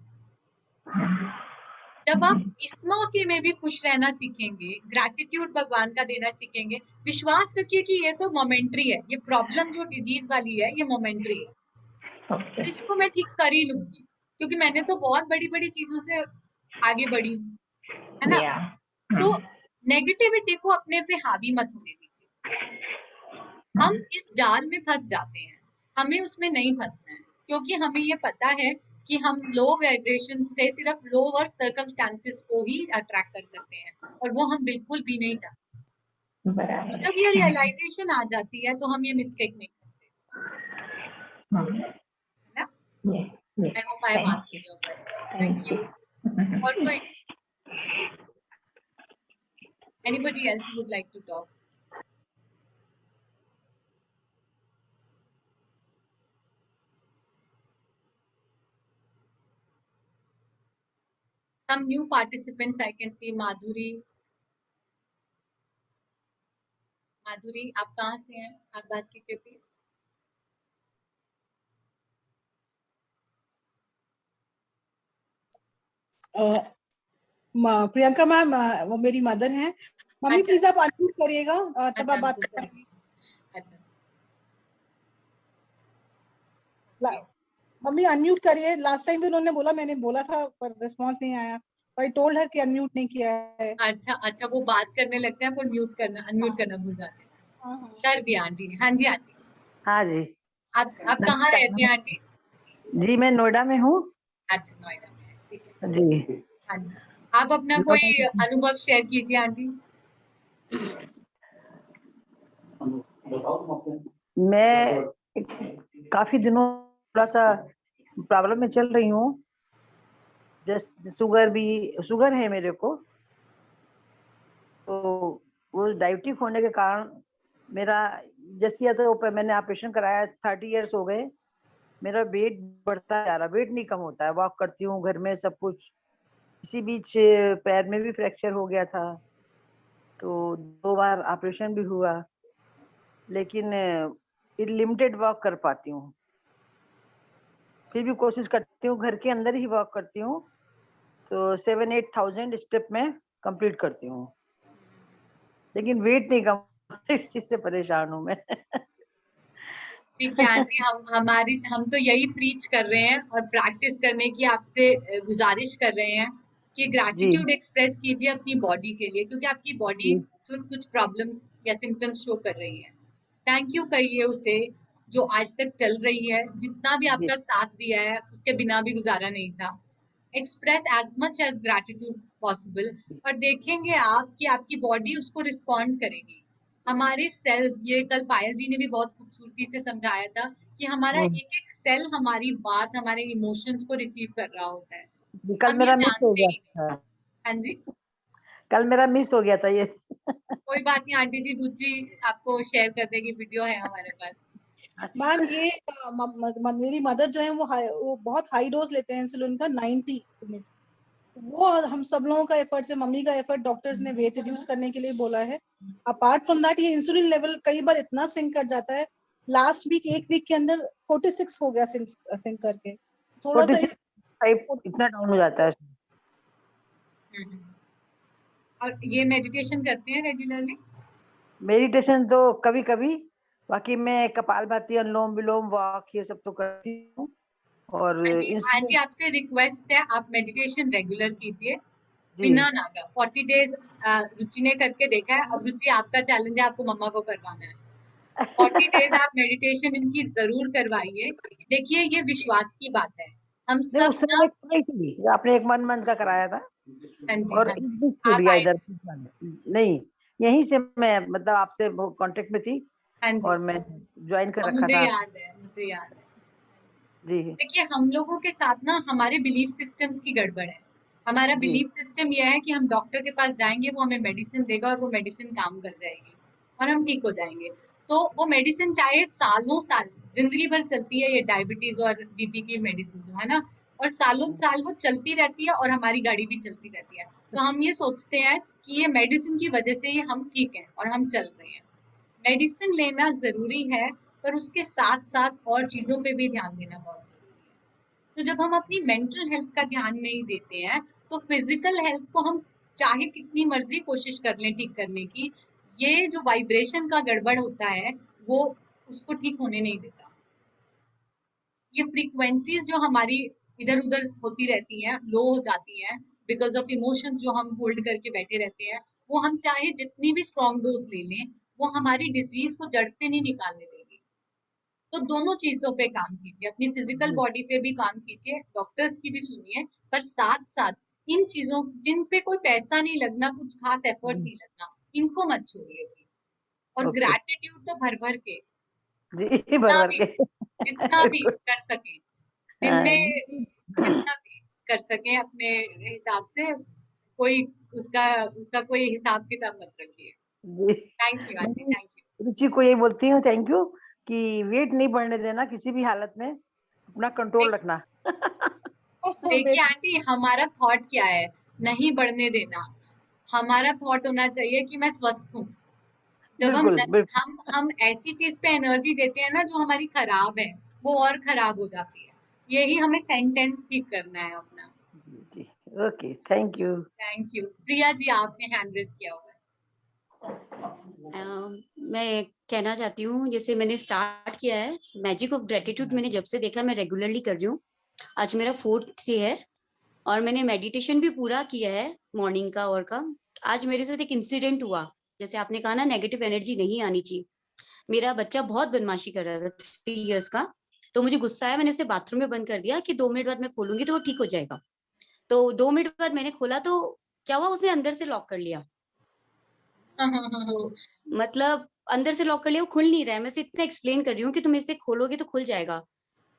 जब आप इस मौके में भी खुश रहना सीखेंगे, ग्रैटिट्यूड भगवान का देना सीखेंगे, विश्वास रखिए कि ये तो मोमेंट्री है, ये प्रॉब्लम जो डिजीज वाली है ये मोमेंट्री है। Okay. इसको मैं ठीक कर ही लूंगी क्योंकि मैंने तो बहुत बड़ी बड़ी चीजों से आगे बढ़ी हूँ, है ना। Yeah. तो नेगेटिविटी को अपने पे हावी मत होने दीजिए। हम इस जाल में फंस जाते हैं, हमें उसमें नहीं फंसना है क्योंकि हमें ये पता है कि हम लो वाइब्रेशन से सिर्फ लोअर सर्कमस्टांसेस को ही अट्रैक्ट कर सकते हैं और वो हम बिल्कुल भी नहीं चाहते। बराबर। जब ये रियलाइजेशन आ जाती है तो हम ये मिस्टेक नहीं करते, है ना। Yes. I hope I have answered your question. Thank you. और कोई anybody else who would like to talk? Some new participants I can see. माधुरी, आप कहाँ से हैं? आप बात कीजिए प्लीज। प्रियंका मैम, वो मेरी मदर हैं। मम्मी अच्छा, प्लीज आप अनम्यूट करिएगा तब आप बात अच्छा अच्छा मम्मी अनम्यूट करिए। लास्ट टाइम भी उन्होंने बोला, मैंने बोला था पर रिस्पांस नहीं आया। आई टोल्ड हर कि अनम्यूट नहीं किया है। अच्छा वो बात करने लगते हैं पर म्यूट करना अनम्यूट करना भूल जाते हैं। कर दिया आंटी ने। हाँ जी आंटी। हाँ जी। आप कहाँ रहती हैं आंटी? जी मैं नोएडा में हूँ। अच्छा नोएडा में, ठीक है जी। हाँ जी, आप अपना कोई अनुभव शेयर कीजिए आंटी। मैं काफी दिनों थोड़ा सा प्रॉब्लम में चल रही हूँ। जस्ट शुगर है मेरे को, तो वो डायबिटिक होने के कारण मेरा जैसे तो मैंने ऑपरेशन कराया, 30 इयर्स हो गए। मेरा वेट बढ़ता जा रहा, वेट नहीं कम होता है। वॉक करती हूँ घर में सब कुछ। इसी बीच पैर में भी फ्रैक्चर हो गया था, तो 2 बार ऑपरेशन भी हुआ, लेकिन लिमिटेड वॉक कर पाती हूँ। फिर भी कोशिश करती हूँ, घर के अंदर ही वॉक करती हूँ, तो 7-8,000 स्टेप में कंप्लीट करती हूँ, लेकिन वेट नहीं कम। इस चीज से परेशान हूँ मैं। ठीक है आंटी, हम तो यही प्रीच कर रहे हैं और प्रैक्टिस करने की आपसे गुजारिश कर रहे हैं कि ग्रैटिट्यूड एक्सप्रेस कीजिए अपनी बॉडी के लिए, क्योंकि आपकी बॉडी जो कुछ प्रॉब्लम्स या सिम्टम्स शो कर रही है, थैंक यू कहिए उसे जो आज तक चल रही है, जितना भी आपका साथ दिया है उसके बिना भी गुजारा नहीं था। Express as much as gratitude possible, और देखेंगे आप कि आपकी बॉडी उसको रिस्पॉन्ड करेगी। हमारे सेल्स, ये कल पायल जी ने भी बहुत खूबसूरती से समझाया था कि हमारा एक एक सेल हमारी बात, हमारे इमोशंस को रिसीव कर रहा होता है। कल हम ये मेरा मिस हो जानते गया ही नहीं। था। हाँ जी, कल मेरा मिस हो गया था ये। कोई बात नहीं आंटी जी, रुचि आपको शेयर कर देगी, वीडियो है हमारे पास। मैम ये मेरी मदर जो है वो बहुत हाई डोज लेते हैं इंसुलिन का, 90 यूनिट। वो हम सब लोगों का एफर्ट से, मम्मी का एफर्ट, डॉक्टर्स ने वेट रिड्यूस करने के लिए बोला है। अपार्ट फ्रॉम दैट ये इंसुलिन लेवल कई बार इतना सिंक कर जाता है, लास्ट वीक एक वीक के अंदर 46 हो गया सिंक करके। थोड़ा सा 46 इतना डाउन हो जाता है। और ये मेडिटेशन करते हैं रेगुलरली? मेडिटेशन तो कभी कभी, बाकी मैं कपालभाति, अनुलोम विलोम, वॉक, ये सब तो करती हूँ। और आंटी आपसे रिक्वेस्ट है, आप मेडिटेशन रेगुलर कीजिए जी बिना नागा। 40 डेज रुचि ने करके देखा है, अब रुचि आपका चैलेंज है, आपको मम्मा को करवाना है। 40 डेज आप मेडिटेशन इनकी जरूर करवाइए। देखिए ये विश्वास की बात है, हम नहीं, सब उस समय ना मैं कराई थी, आपने एक मंथ का कराया था, हाँ जी, और हाँ इस जी, बीच छूट आप गया आए इधर। थे। नहीं, यहीं से मैं मतलब आपसे कांटेक्ट में थी, हाँ जी, और मैं ज्वाइन कर रखा मुझे था। याद है, मुझे याद है। जी देखिए हम लोगों के साथ ना हमारे बिलीफ सिस्टम्स की गड़बड़ है। हमारा जी बिलीफ सिस्टम यह है कि हम डॉक्टर के पास जाएंगे, वो हमें मेडिसिन देगा और वो मेडिसिन काम कर जाएगी और हम ठीक हो जाएंगे। तो वो मेडिसिन चाहे सालों साल, जिंदगी भर चलती है, ये डायबिटीज और बीपी की मेडिसिन जो है ना, और सालों साल वो चलती रहती है और हमारी गाड़ी भी चलती रहती है। तो हम ये सोचते हैं कि ये मेडिसिन की वजह से ही हम ठीक हैं और हम चल रहे हैं। मेडिसिन लेना जरूरी है, पर उसके साथ साथ और चीजों पे भी ध्यान देना बहुत जरूरी है। तो जब हम अपनी मेंटल हेल्थ का ध्यान नहीं देते हैं, तो फिजिकल हेल्थ को हम चाहे कितनी मर्जी कोशिश कर लें ठीक करने की, ये जो वाइब्रेशन का गड़बड़ होता है वो उसको ठीक होने नहीं देता। ये फ्रीक्वेंसीज जो हमारी इधर उधर होती रहती हैं, लो हो जाती हैं बिकॉज ऑफ इमोशंस जो हम होल्ड करके बैठे रहते हैं, वो हम चाहे जितनी भी स्ट्रॉन्ग डोज ले लें, वो हमारी डिजीज को जड़ से नहीं निकालने देगी। तो दोनों चीजों पे काम कीजिए, अपनी फिजिकल बॉडी पे भी काम कीजिए, डॉक्टर्स की भी सुनिए, पर साथ साथ इन चीजों जिन पे कोई पैसा नहीं लगना, कुछ खास एफर्ट नहीं लगना, इनको मत छोड़िए प्लीज। और ओके ग्रैटिट्यूड तो भर भर के, जी, जितना भर भी के। जितना भी कर सकें, दिन हाँ, में जितना भी कर सकें अपने हिसाब से, कोई उसका उसका कोई हिसाब किताब मत रखिए। जी थैंक यू आंटी, मैं थैंक यू। रुचि को यही बोलती हूँ, थैंक यू, कि वेट नहीं बढ़ने देना किसी भी हालत में, अपना कंट्रोल रखना। देखिए आंटी, हमारा थॉट क्या है, नहीं बढ़ने देना। हमारा थॉट होना चाहिए कि मैं स्वस्थ हूँ। जब बिल्कुल बिल्कुल। हम ऐसी चीज पे एनर्जी देते हैं ना जो हमारी खराब है, वो और खराब हो जाती है। यही हमें सेंटेंस ठीक करना है अपना। जी okay, thank you. Thank you. Priya ji, आपने हैंड रेस किया हुआ है। मैं कहना चाहती हूँ, जैसे मैंने स्टार्ट किया है मैजिक ऑफ ग्रेटिट्यूड, मैंने जब से देखा मैं रेगुलरली कर रही हूँ। आज मेरा 4th डे है और मैंने मेडिटेशन भी पूरा किया है मॉर्निंग का और का। आज मेरे साथ एक इंसिडेंट हुआ, जैसे आपने कहा ना नेगेटिव एनर्जी नहीं आनी चाहिए। मेरा बच्चा बहुत बदमाशी कर रहा था 3 इयर्स का, तो मुझे गुस्सा आया, मैंने उसे बाथरूम में बंद कर दिया कि 2 मिनट बाद मैं खोलूंगी तो वो ठीक हो जाएगा। तो 2 मिनट बाद मैंने खोला तो क्या हुआ, उसने अंदर से लॉक कर लिया। तो मतलब अंदर से लॉक कर लिया, वो खुल नहीं रहा है। मैं उसे इतना एक्सप्लेन कर रही हूँ कि तुम इसे खोलोगे तो खुल जाएगा।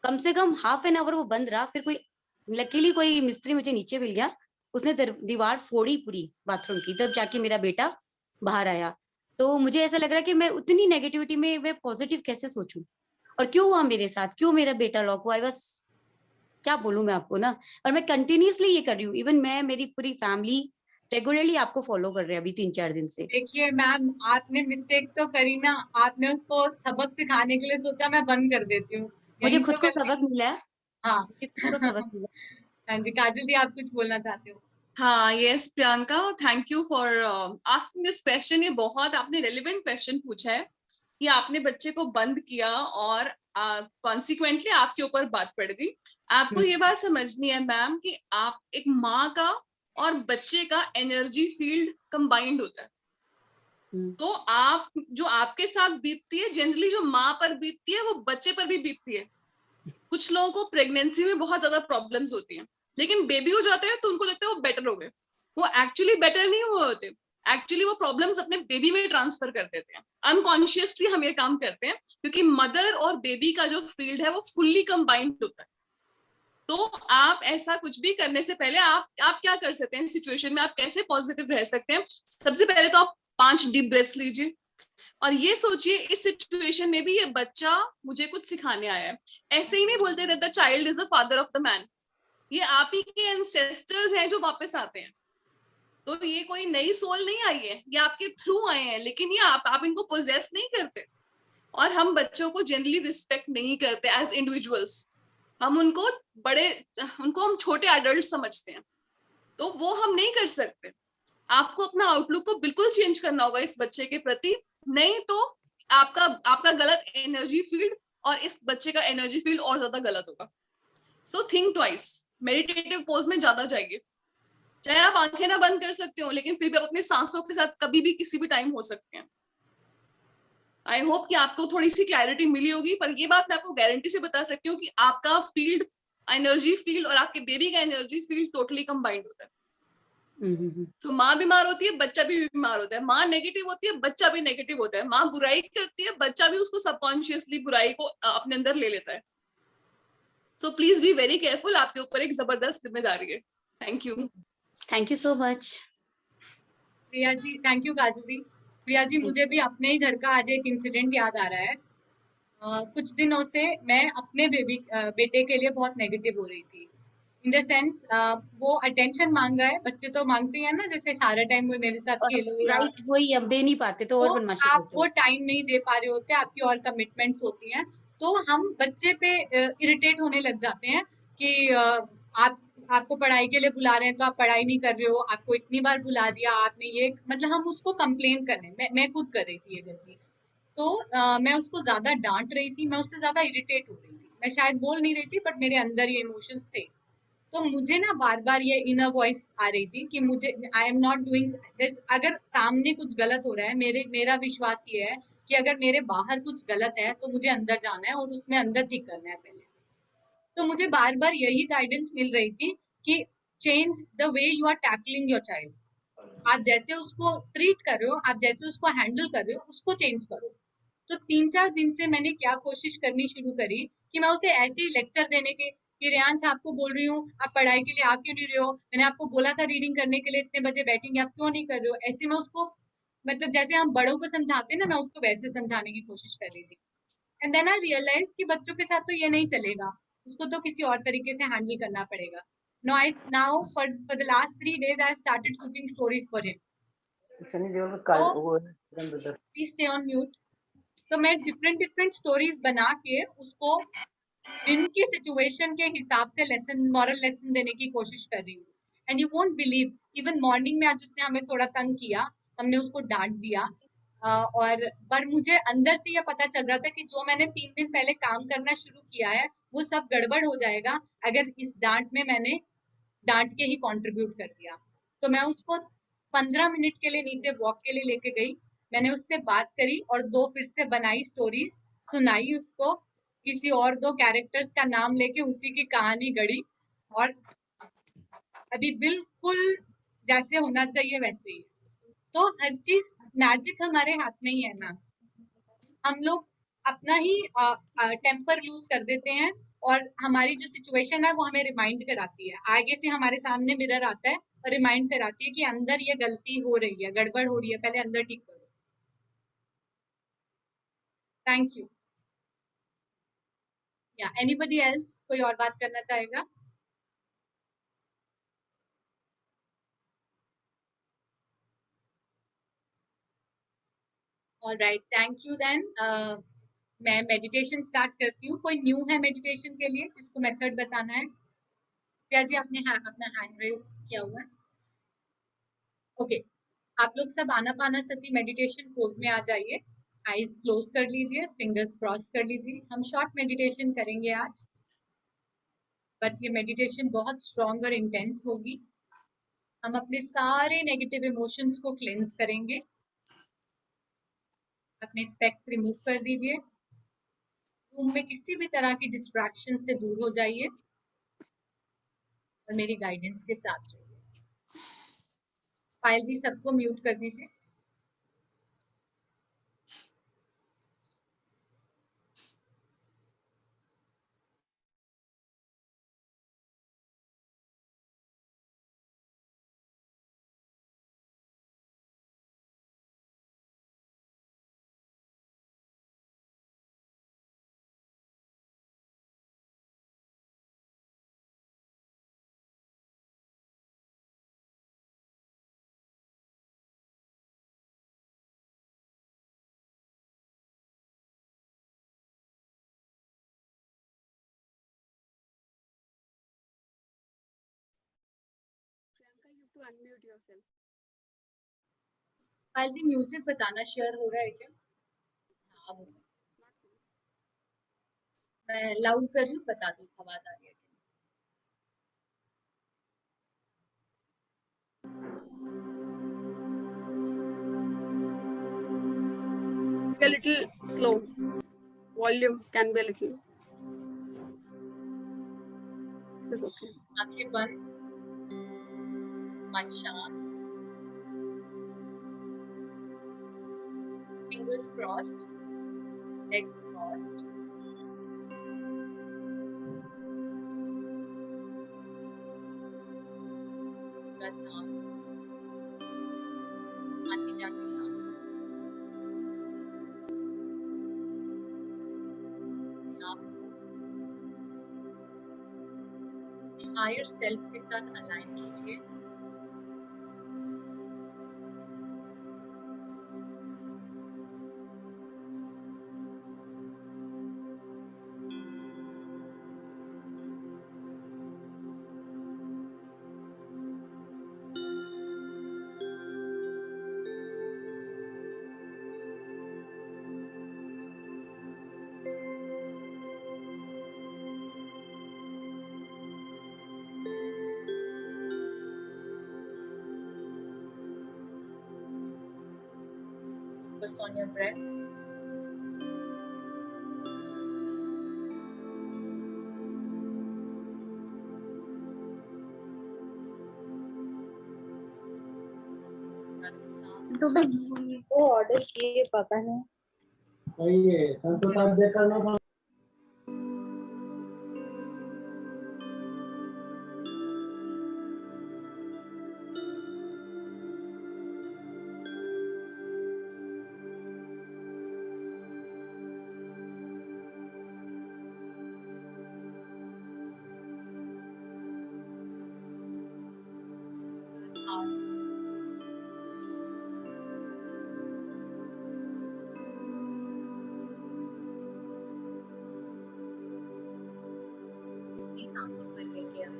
कम से कम हाफ एन आवर वो बंद रहा। फिर कोई लकीली कोई मिस्त्री मुझे नीचे मिल गया, उसने दीवार फोड़ी पूरी बाथरूम की, तब जाके मेरा बेटा बाहर आया। तो मुझे ऐसा लग रहा है कि मैं उतनी नेगेटिविटी में मैं पॉजिटिव कैसे सोचूं, और क्यों हुआ मेरे साथ, क्यों मेरा बेटा लॉक हुआ। बस क्या बोलूं मैं आपको ना। और मैं कंटिन्यूसली ये कर रही हूँ, इवन मैं, मेरी पूरी फैमिली रेगुलरली आपको फॉलो कर रहे हैं अभी 3-4 दिन से। देखिए मैम, आपने मिस्टेक तो करी ना, आपने उसको सबक सिखाने के लिए सोचा मैं बंद कर देती हूँ, मुझे यही खुद तो को गलती। सबक मिला है, हाँ। मुझे खुद को सबक मिला। हाँ जी, काजल दी आप कुछ बोलना चाहते हो? हाँ, yes Priyanka, thank you for asking this question. ये बहुत आपने रेलिवेंट क्वेश्चन पूछा है कि आपने बच्चे को बंद किया और कॉन्सिक्वेंटली आपके ऊपर बात पड़ गई। आपको ये बात समझनी है मैम कि आप एक माँ का और बच्चे का एनर्जी फील्ड कंबाइंड होता है। तो आप जो आपके साथ बीतती है, जनरली जो माँ पर बीतती है वो बच्चे पर भी बीतती है। कुछ लोगों को प्रेगनेंसी में बहुत ज्यादा प्रॉब्लम्स होती हैं, लेकिन बेबी हो जाते हैं तो उनको लगता है वो बेटर हो गए। वो एक्चुअली बेटर नहीं हुए होते, एक्चुअली वो प्रॉब्लम्स अपने बेबी में ट्रांसफर कर देते हैं। अनकॉन्शियसली हम ये काम करते हैं क्योंकि मदर और बेबी का जो फील्ड है वो फुल्ली कंबाइंड होता है। तो आप ऐसा कुछ भी करने से पहले आप क्या कर सकते हैं, सिचुएशन में आप कैसे पॉजिटिव रह सकते हैं। सबसे पहले तो आप 5 डीप ब्रेथ्स लीजिए और ये सोचिए इस सिचुएशन में भी ये बच्चा मुझे कुछ सिखाने आया है। ऐसे ही नहीं बोलते रहता child is the father of the man. ये आप ही के एंसेस्टर्स हैं जो वापस आते हैं। तो ये कोई नई सोल नहीं आई है, ये आपके थ्रू आए हैं, लेकिन ये आप इनको पोजेस नहीं करते। और हम बच्चों को जनरली रिस्पेक्ट नहीं करते एज इंडिविजुअल्स। हम उनको हम छोटे एडल्ट समझते हैं, तो वो हम नहीं कर सकते। आपको अपना आउटलुक को बिल्कुल चेंज करना होगा इस बच्चे के प्रति, नहीं तो आपका गलत एनर्जी फील्ड और इस बच्चे का एनर्जी फील्ड और ज्यादा गलत होगा। So think twice, meditative pose में ज्यादा जाइए। चाहे आप आंखें ना बंद कर सकते हो, लेकिन फिर भी आप अपने सांसों के साथ कभी भी किसी भी टाइम हो सकते हैं। आई होप कि आपको थोड़ी सी क्लैरिटी मिली होगी, पर ये बात मैं आपको गारंटी से बता सकती हूँ कि आपका फील्ड, एनर्जी फील्ड और आपके बेबी का एनर्जी फील्ड टोटली कंबाइंड होता है। तो माँ बीमार होती है, बच्चा भी बीमार होता है। माँ नेगेटिव होती है, बच्चा भी नेगेटिव होता है। माँ बुराई करती है, बच्चा भी उसको सबकॉन्शियसली बुराई को अपने अंदर ले लेता है। So please be very careful, आपके ऊपर एक जबरदस्त जिम्मेदारी है। Thank you so much Priya ji. Thank you Kajal di. Priya ji, मुझे भी अपने ही घर का आज एक इंसिडेंट याद आ रहा है। कुछ दिनों से मैं अपने बेटे के लिए बहुत नेगेटिव हो रही थी। इन द सेंस वो अटेंशन मांग रहा है, बच्चे तो मांगते हैं ना, जैसे सारा टाइम वो मेरे साथ खेलो या राइट, वही अब दे नहीं पाते तो और बदमाशी आप करते वो हैं। टाइम नहीं दे पा रहे होते, आपकी और कमिटमेंट्स होती हैं, तो हम बच्चे पे इरिटेट होने लग जाते हैं कि आप आपको पढ़ाई के लिए बुला रहे हैं तो आप पढ़ाई नहीं कर रहे हो, आपको इतनी बार बुला दिया आपने, ये मतलब हम उसको कंप्लेन कर रहे हैं। मैं खुद कर रही थी ये गलती। तो मैं उसको ज्यादा डांट रही थी, मैं उससे ज्यादा इरिटेट हो रही थी। मैं शायद बोल नहीं रही थी, बट मेरे अंदर ये इमोशंस थे। तो मुझे ना बार बार ये इनर वॉइस आ रही थी कि मुझे, I am not doing this. अगर सामने कुछ गलत हो रहा है, मेरा विश्वास ये है कि अगर मेरे बाहर कुछ गलत है तो मुझे अंदर जाना है और उसमें अंदर ठीक करना है पहले। तो मुझे बार बार यही गाइडेंस मिल रही थी कि change the way you are tackling your child. आप जैसे उसको ट्रीट कर रहे हो, आप जैसे उसको हैंडल कर रहे हो, उसको चेंज करो। तो 3-4 दिन से मैंने क्या कोशिश करनी शुरू करी कि मैं उसे ऐसे ही लेक्चर देने के, कि रेयांश आपको बोल रही हूँ, आप पढ़ाई के लिए आ क्यों नहीं रहे हो, मैंने आपको बोला था रीडिंग करने के लिए इतने बजे बैठेंगे, आप क्यों नहीं कर रहे हो। ऐसे मैं उसको, मतलब जैसे हम बड़ों को समझाते हैं ना, मैं उसको वैसे समझाने की कोशिश कर रही थी। एंड देन आई रियलाइज कि बच्चों के साथ तो ये नहीं चलेगा, उसको तो किसी और तरीके से हैंडल करना पड़ेगा। Now for the last 3 days I started cooking stories for him. Shani Deol का वो प्लीज स्टे ऑन म्यूट। तो मैं डिफरेंट स्टोरीज बना के उसको दिन की सिचुएशन के हिसाब से मॉरल लेसन देने की कोशिश कर रही हूँ। And you won't believe, even morning में आज उसने हमें थोड़ा तंग किया, हमने उसको डांट दिया। और पर मुझे अंदर से यह पता चल रहा था कि जो मैंने 3 दिन पहले काम करना शुरू किया है वो सब गड़बड़ हो जाएगा अगर इस डांट में मैंने डांट के ही कंट्रीब्यूट कर दिया। तो मैं उसको 15 मिनट के लिए नीचे वॉक के लिए लेके गई, मैंने उससे बात करी और 2 फिर से बनाई स्टोरीज, सुनाई उसको, किसी और 2 कैरेक्टर्स का नाम लेके उसी की कहानी गढ़ी। और अभी बिल्कुल जैसे होना चाहिए वैसे ही। तो हर चीज मैजिक हमारे हाथ में ही है ना, हम लोग अपना ही टेम्पर लूज कर देते हैं और हमारी जो सिचुएशन है वो हमें रिमाइंड कराती है, आगे से हमारे सामने मिरर आता है और रिमाइंड कराती है कि अंदर ये गलती हो रही है, गड़बड़ हो रही है, पहले अंदर ठीक करो। Thank you. या एनीबडी एल्स, कोई और बात करना चाहेगा? Alright, thank you then. मैं मेडिटेशन स्टार्ट करती हूँ। कोई न्यू है मेडिटेशन के लिए जिसको मेथड बताना है? क्या जी आपने अपना हैंड रेज किया हुआ है? ओके, आप लोग सब आनापानसति मेडिटेशन पोज में आ जाइए, आईज क्लोज कर लीजिए, फिंगर्स क्रॉस कर लीजिए। हम शॉर्ट मेडिटेशन करेंगे आज, बट ये मेडिटेशन बहुत स्ट्रॉन्ग और इंटेंस होगी। हम अपने सारे नेगेटिव इमोशंस को क्लेंस करेंगे। अपने स्पेक्स रिमूव कर दीजिए, रूम में किसी भी तरह की डिस्ट्रैक्शन से दूर हो जाइए और मेरी गाइडेंस के साथ रहिए। फाइल भी सबको म्यूट कर दीजिए। Priyanka, you have to unmute yourself. File जी म्यूजिक बताना शेयर हो रहा है क्या? हाँ, मैं लाउड कर रही हूँ, बता दो आवाज आ रही है क्या? Be a little slow. Volume can be a little. This is okay. आंखें बंद, मन शांत, fingers crossed, legs crossed. पूरा ध्यान आती जाती सांसों में आपको हायर सेल्फ के साथ अलाइन कीजिए। Focus on your breath. जाती सांस। वो ऑर्डर किए पता है सांसों पर लेके आइए।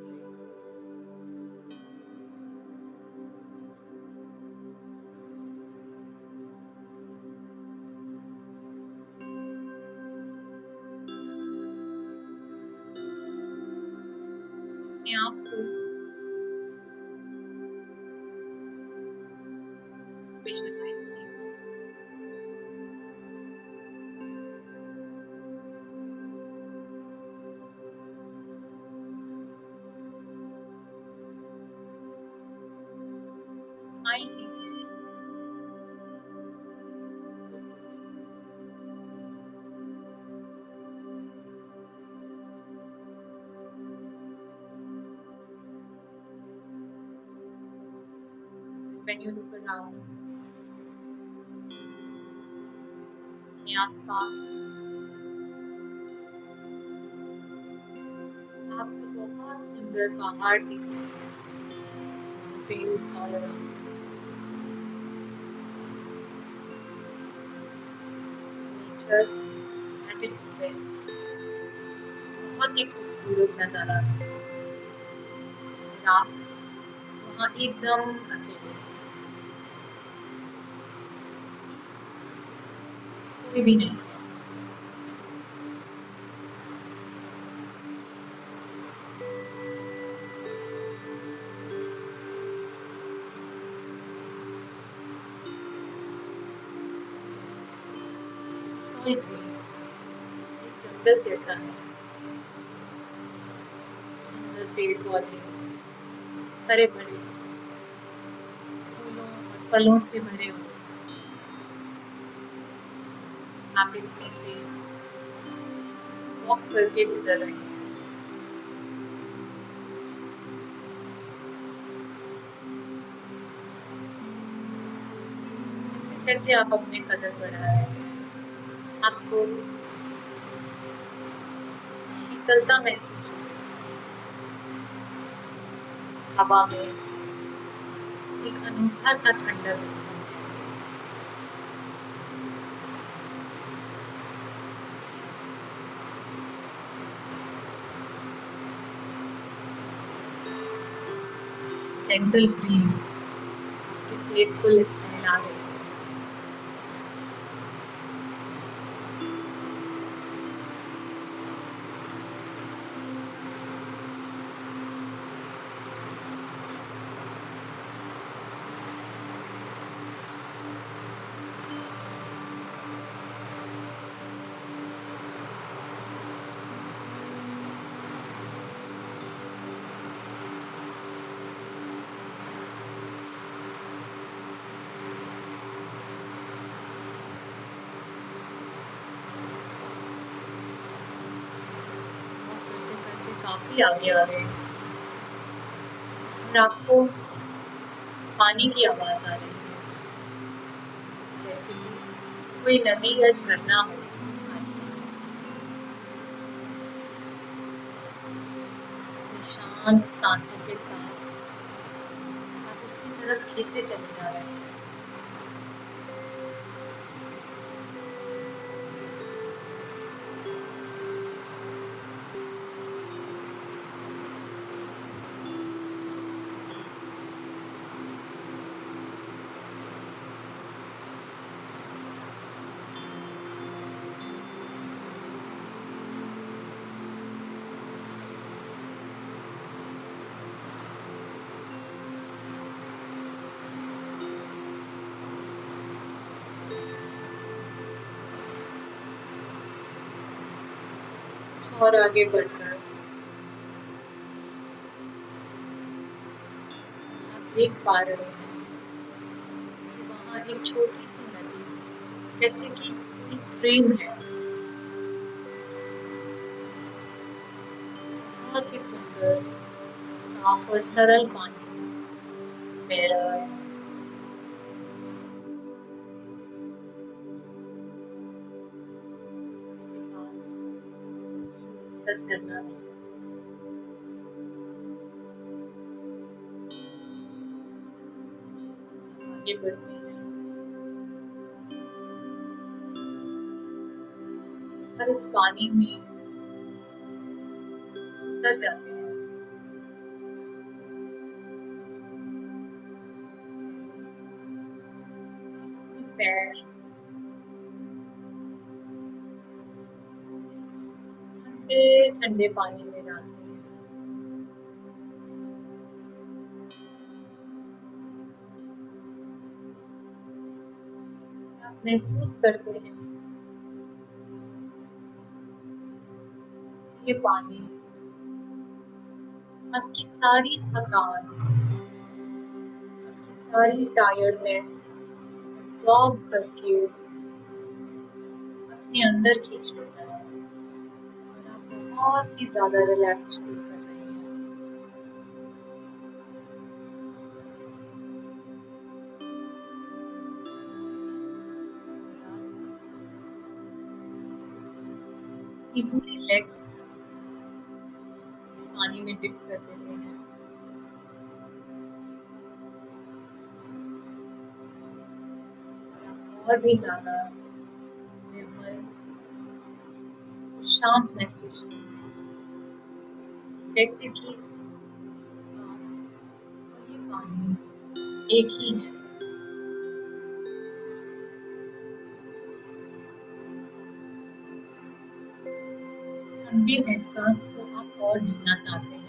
अपने आप को विजुअलाइज कीजिए। स्माइल कीजिए। When you look around, अपने आसपास आपको बहुत सुंदर पहाड़ दिख रहे हैं, mountains all around. Nature at its best. बहुत ही खूबसूरत नजारा है और आप वहाँ एकदम अकेले, कोई भी नहीं है। Soil green, एक जंगल जैसा है, सुंदर पेड़ पौधे, हरे भरे, फूलों और फलों से भरे हुए। आप इसमें से वॉक करके गुजर रहे हैं। जैसे जैसे आप अपने कदम बढ़ा रहे हैं, आपको शीतलता महसूस हो रही है। हवा में एक अनोखा सा ठंडक है। जेंटल ब्रीज आपके फेस को सहला रही है। करते करते काफी आगे आ गए और आपको पानी की आवाज आ रही है, जैसे कि कोई नदी या झरना हो आसपास। शांत सांसों के साथ आप उसकी तरफ खींचे चले जा रहे हैं। और आगे बढ़कर आप देख पा रहे हैं कि वहाँ एक छोटी सी नदी, जैसे कि कोई स्ट्रीम है, बहुत ही सुंदर, साफ और सरल पानी बह रहा है। इसके पास सा झरना है। आगे बढ़ते हैं और इस पानी में उतर जाते हैं। पैर इस ठंडे ठंडे पानी में डालते हैं। आप महसूस करते हैं ये पानी आपकी सारी थकान, आपकी सारी टायर्डनेस एब्जॉर्ब करके अपने अंदर खींच लेता है और आप बहुत ही ज्यादा रिलैक्स्ड फील कर रहे हैं। ये पूरी लेग्स इस पानी में डिप कर देते हैं और भी ज्यादा निर्मल शांत महसूस होते हैं, जैसे कि आप और ये पानी एक ही है। ठंडे एहसास को आप और जीना चाहते हैं।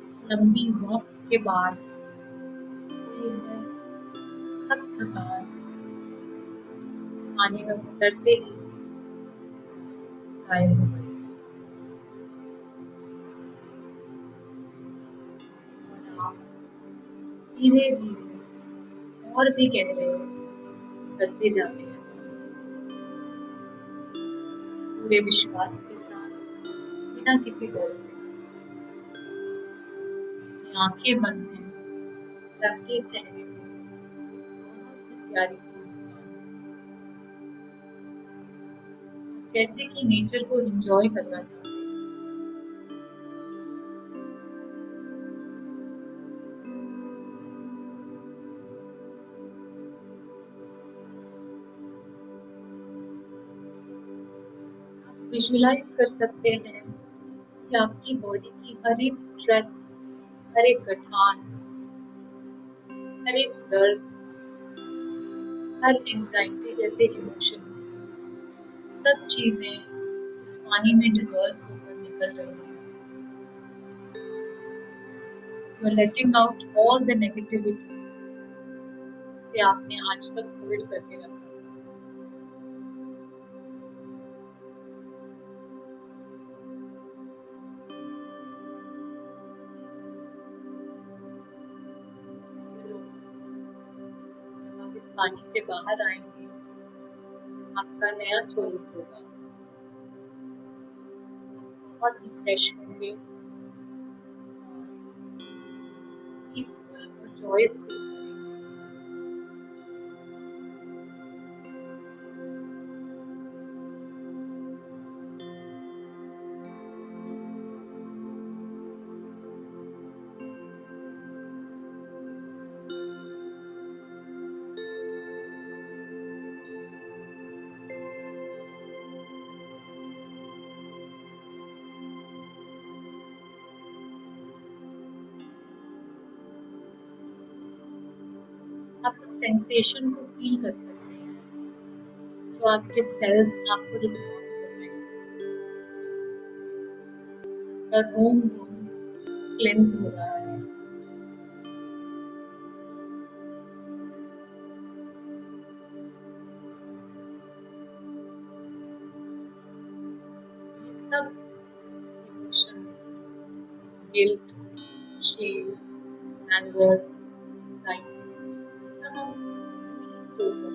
इस लंबी वॉक के बाद ये है सब थकान इस पानी में उतरते ही गायब हो गई और आप धीरे धीरे और भी गहरे उतरते जाते हैं पूरे विश्वास के साथ, बिना किसी डर से। आंखें बंद हैं और आपके चेहरे पे बहुत ही प्यारी सी मुस्कान, जैसे कि नेचर को एंजॉय करना चाहते हैं। आप विजुअलाइज कर सकते हैं कि आपकी बॉडी की हर एक स्ट्रेस, हर एक गठान, हर एक दर्द, हर एंजाइटी जैसे इमोशंस, सब चीजें इस पानी में डिसॉल्व होकर निकल रही हैं। You are letting out all the negativity जिसे आपने आज तक होल्ड करके रखा था। जब आप इस पानी से बाहर आएंगे, आपका नया स्वरूप होगा। बहुत ही फ्रेश होंगे और पीसफुल और जॉयस फील करेंगे। आप उस सेंसेशन को फील कर सकते हैं जो आपके सेल्स आपको रिस्पॉन्ड कर रहे हैं। आपका रोम रोम क्लेंस हो रहा है। ये सब emotions, guilt, shame, anger, anxiety, सब हम स्टोर करते हैं।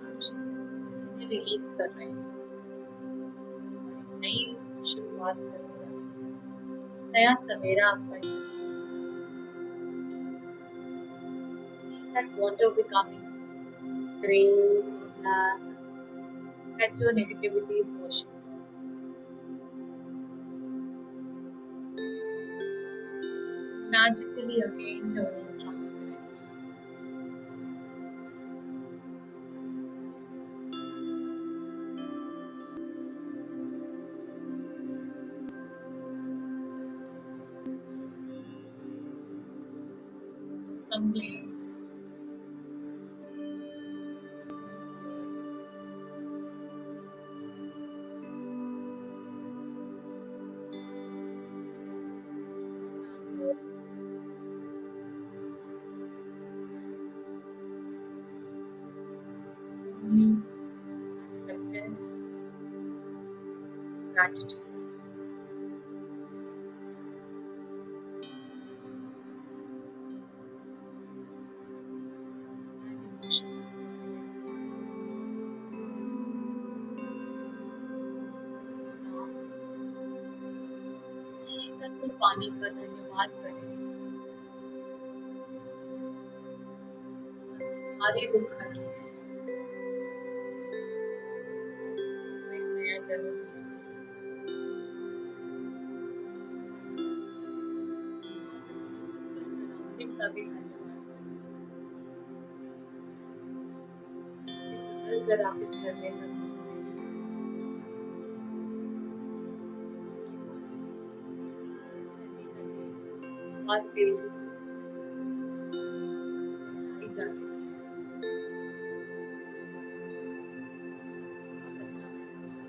आज इन्हें रिलीज कर रहे हैं और एक नई शुरुआत करने वाले हैं। नया सवेरा आपका इंतजार। See that water becoming gray, black as your negativity is washing. Magically again turning transparent. Complaints, anger, acceptance, gratitude. And emotions of forgiveness. शीतल पानी का धन्यवाद करें, सारे दुख हट गए हैं, एक नया जन्म दिया। सराउंडिंग का भी धन्यवाद करें, जिससे गुजर कर आप इस झरने तक पहुंचे। हवा से फैलाई जा रही है, बहुत अच्छा महसूस हो रहा है,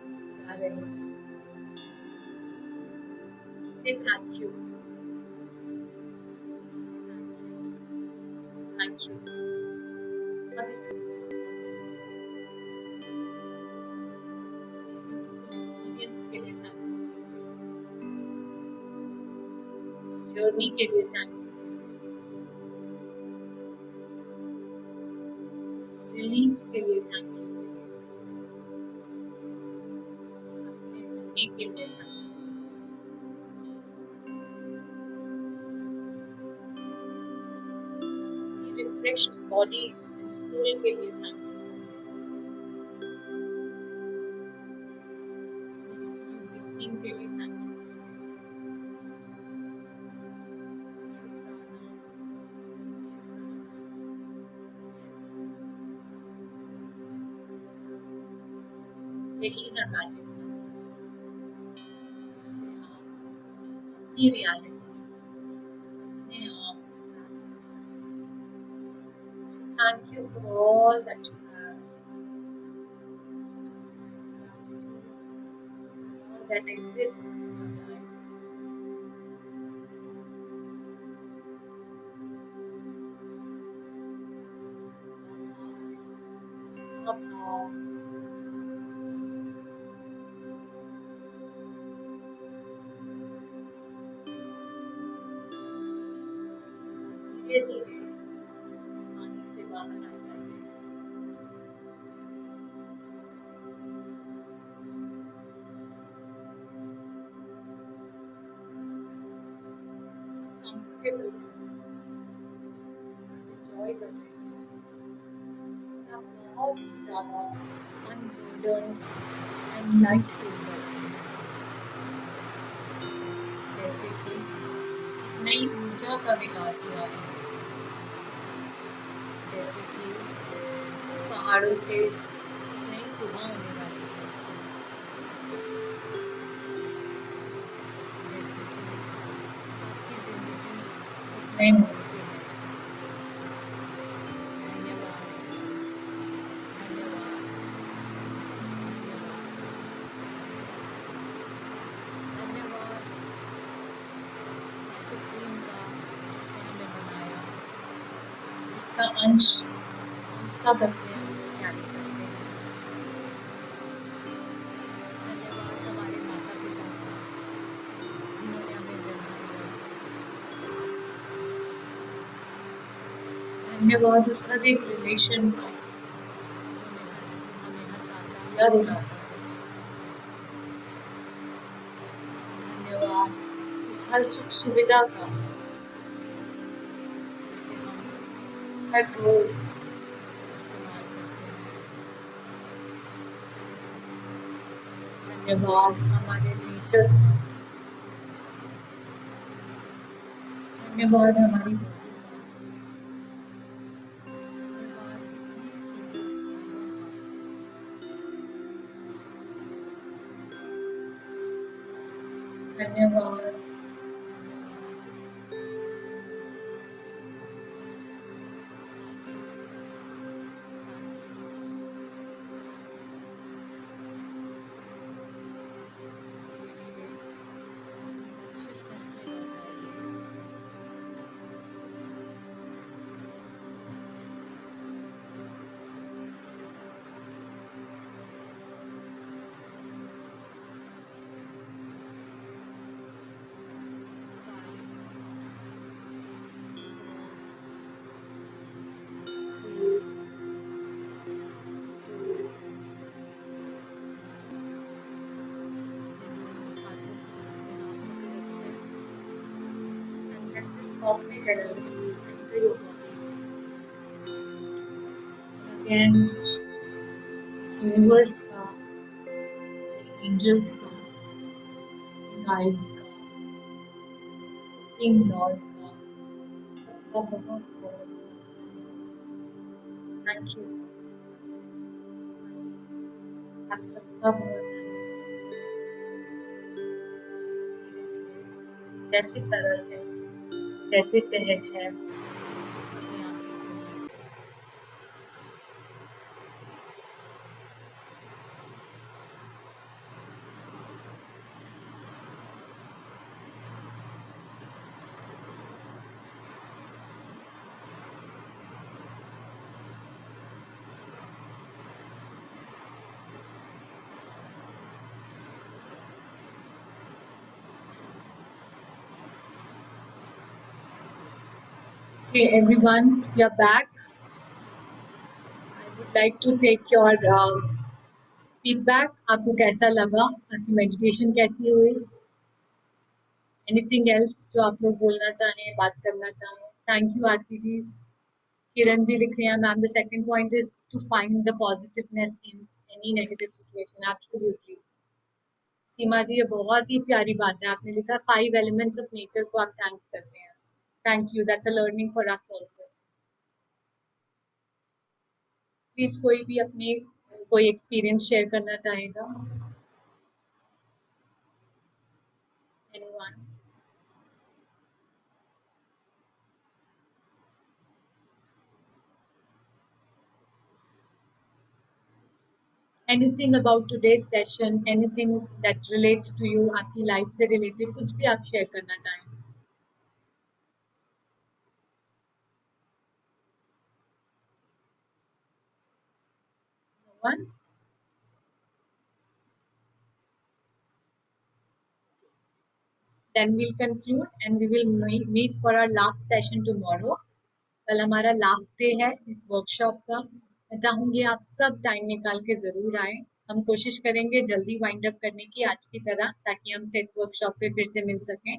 मुस्कुरा रहे हैं। थैंक यू, थैंक यू, बहुत ही एक्सपीरियंस के लिए थैंक यू, इस जर्नी के लिए थैंक यू, रिलीज के लिए थैंक यू, अपने होने के लिए thank you, refreshed body and soul के लिए थैंक यू, इस न्यू बिगिनिंग के लिए थैंक यू। शुक्राना, शुक्राना। यही है मैजिक, जिससे आप अपनी रियलिटी अपने आप प्राप्त कर सकते हैं। Thank you for all that you have, all that exists in your life. Aabhar. धीरे-धीरे इस पानी से बाहर आ जाइए। कंफर्टेबल है, एंजॉय कर रहे हैं, आप बहुत ही ज़्यादा अनबर्डन्ड एंड लाइट फील कर रहे हैं, जैसे कि नई ऊर्जा का विकास हुआ है, जैसे कि पहाड़ों से नई सुबह होने वाली है, जैसे कि आपकी जिंदगी एक नए मोड़ पे है। धन्यवाद, धन्यवाद, धन्यवाद, धन्यवाद सुप्रीम का, जिसने हमें बनाया, जिसका अंश हम सब अपने अंदर कैरी करते हैं। धन्यवाद हमारे माता पिता का, जिन्होंने हमें जन्म दिया। धन्यवाद उस हर एक रिलेशन का, जो हमें हंसाता या रुलाता है। धन्यवाद उस हर सुख सुविधा का, जिसे हम हर रोज इस्तेमाल करते हैं। धन्यवाद हमारे नेचर का, धन्यवाद हमारी बॉडी का, धन्यवाद इतनी सुंदर फूलों का, धन्यवाद, कॉन्शियसनेस में लौट आइए। cosmic energy enter your body. And again, इस universe का, angels का, guides का, Supreme Lord का, सबका बहुत बहुत thank you. आप सबका बहुत जैसे सरल है, जैसे सहज है, अपनी आंखें खोलिए. Okay, everyone, we are back. I would like to take your feedback. आपको कैसा लगा? आपकी meditation कैसी हुई? Anything else जो आप लोग बोलना चाहें, बात करना चाहें? Thank you, आरती जी. किरण जी लिख रहे हैं, ma'am, the second point is to find the positiveness in any negative situation. Absolutely. सीमा जी, ये बहुत ही प्यारी बात है. आपने लिखा 5 elements of nature को आप thanks करते हैं. Thank you. That's a learning for us also. Please कोई भी अपनी कोई एक्सपीरियंस शेयर करना चाहेगा? Anyone? Anything about today's session? Anything that relates to you? आपकी लाइफ से रिलेटेड कुछ भी आप शेयर करना चाहें? No one? Then we'll conclude and we will meet for our last session tomorrow. कल हमारा लास्ट डे है इस वर्कशॉप का. मैं चाहूंगी आप सब टाइम निकाल के जरूर आए. हम कोशिश करेंगे जल्दी वाइंड अप करने की आज की तरह, ताकि हम सेट वर्कशॉप पे फिर से मिल सकें.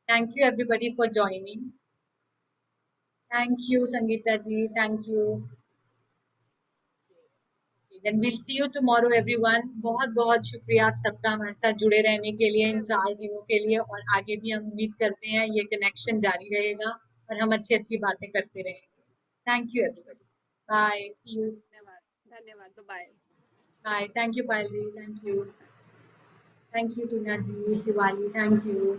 Thank you everybody for joining. Thank you Sangeeta ji. Thank you. Then we'll see you tomorrow everyone. बहुत बहुत शुक्रिया आप सबका हमारे साथ जुड़े रहने के लिए इन 4 दिनों के लिए, और आगे भी हम उम्मीद करते हैं ये कनेक्शन जारी रहेगा और हम अच्छी अच्छी बातें करते रहेंगे. Thank you everybody. Bye. See you. धन्यवाद. Bye. Bye. Thank you Payal ji. Thank you. Thank you Tina ji. Shivali. Thank you.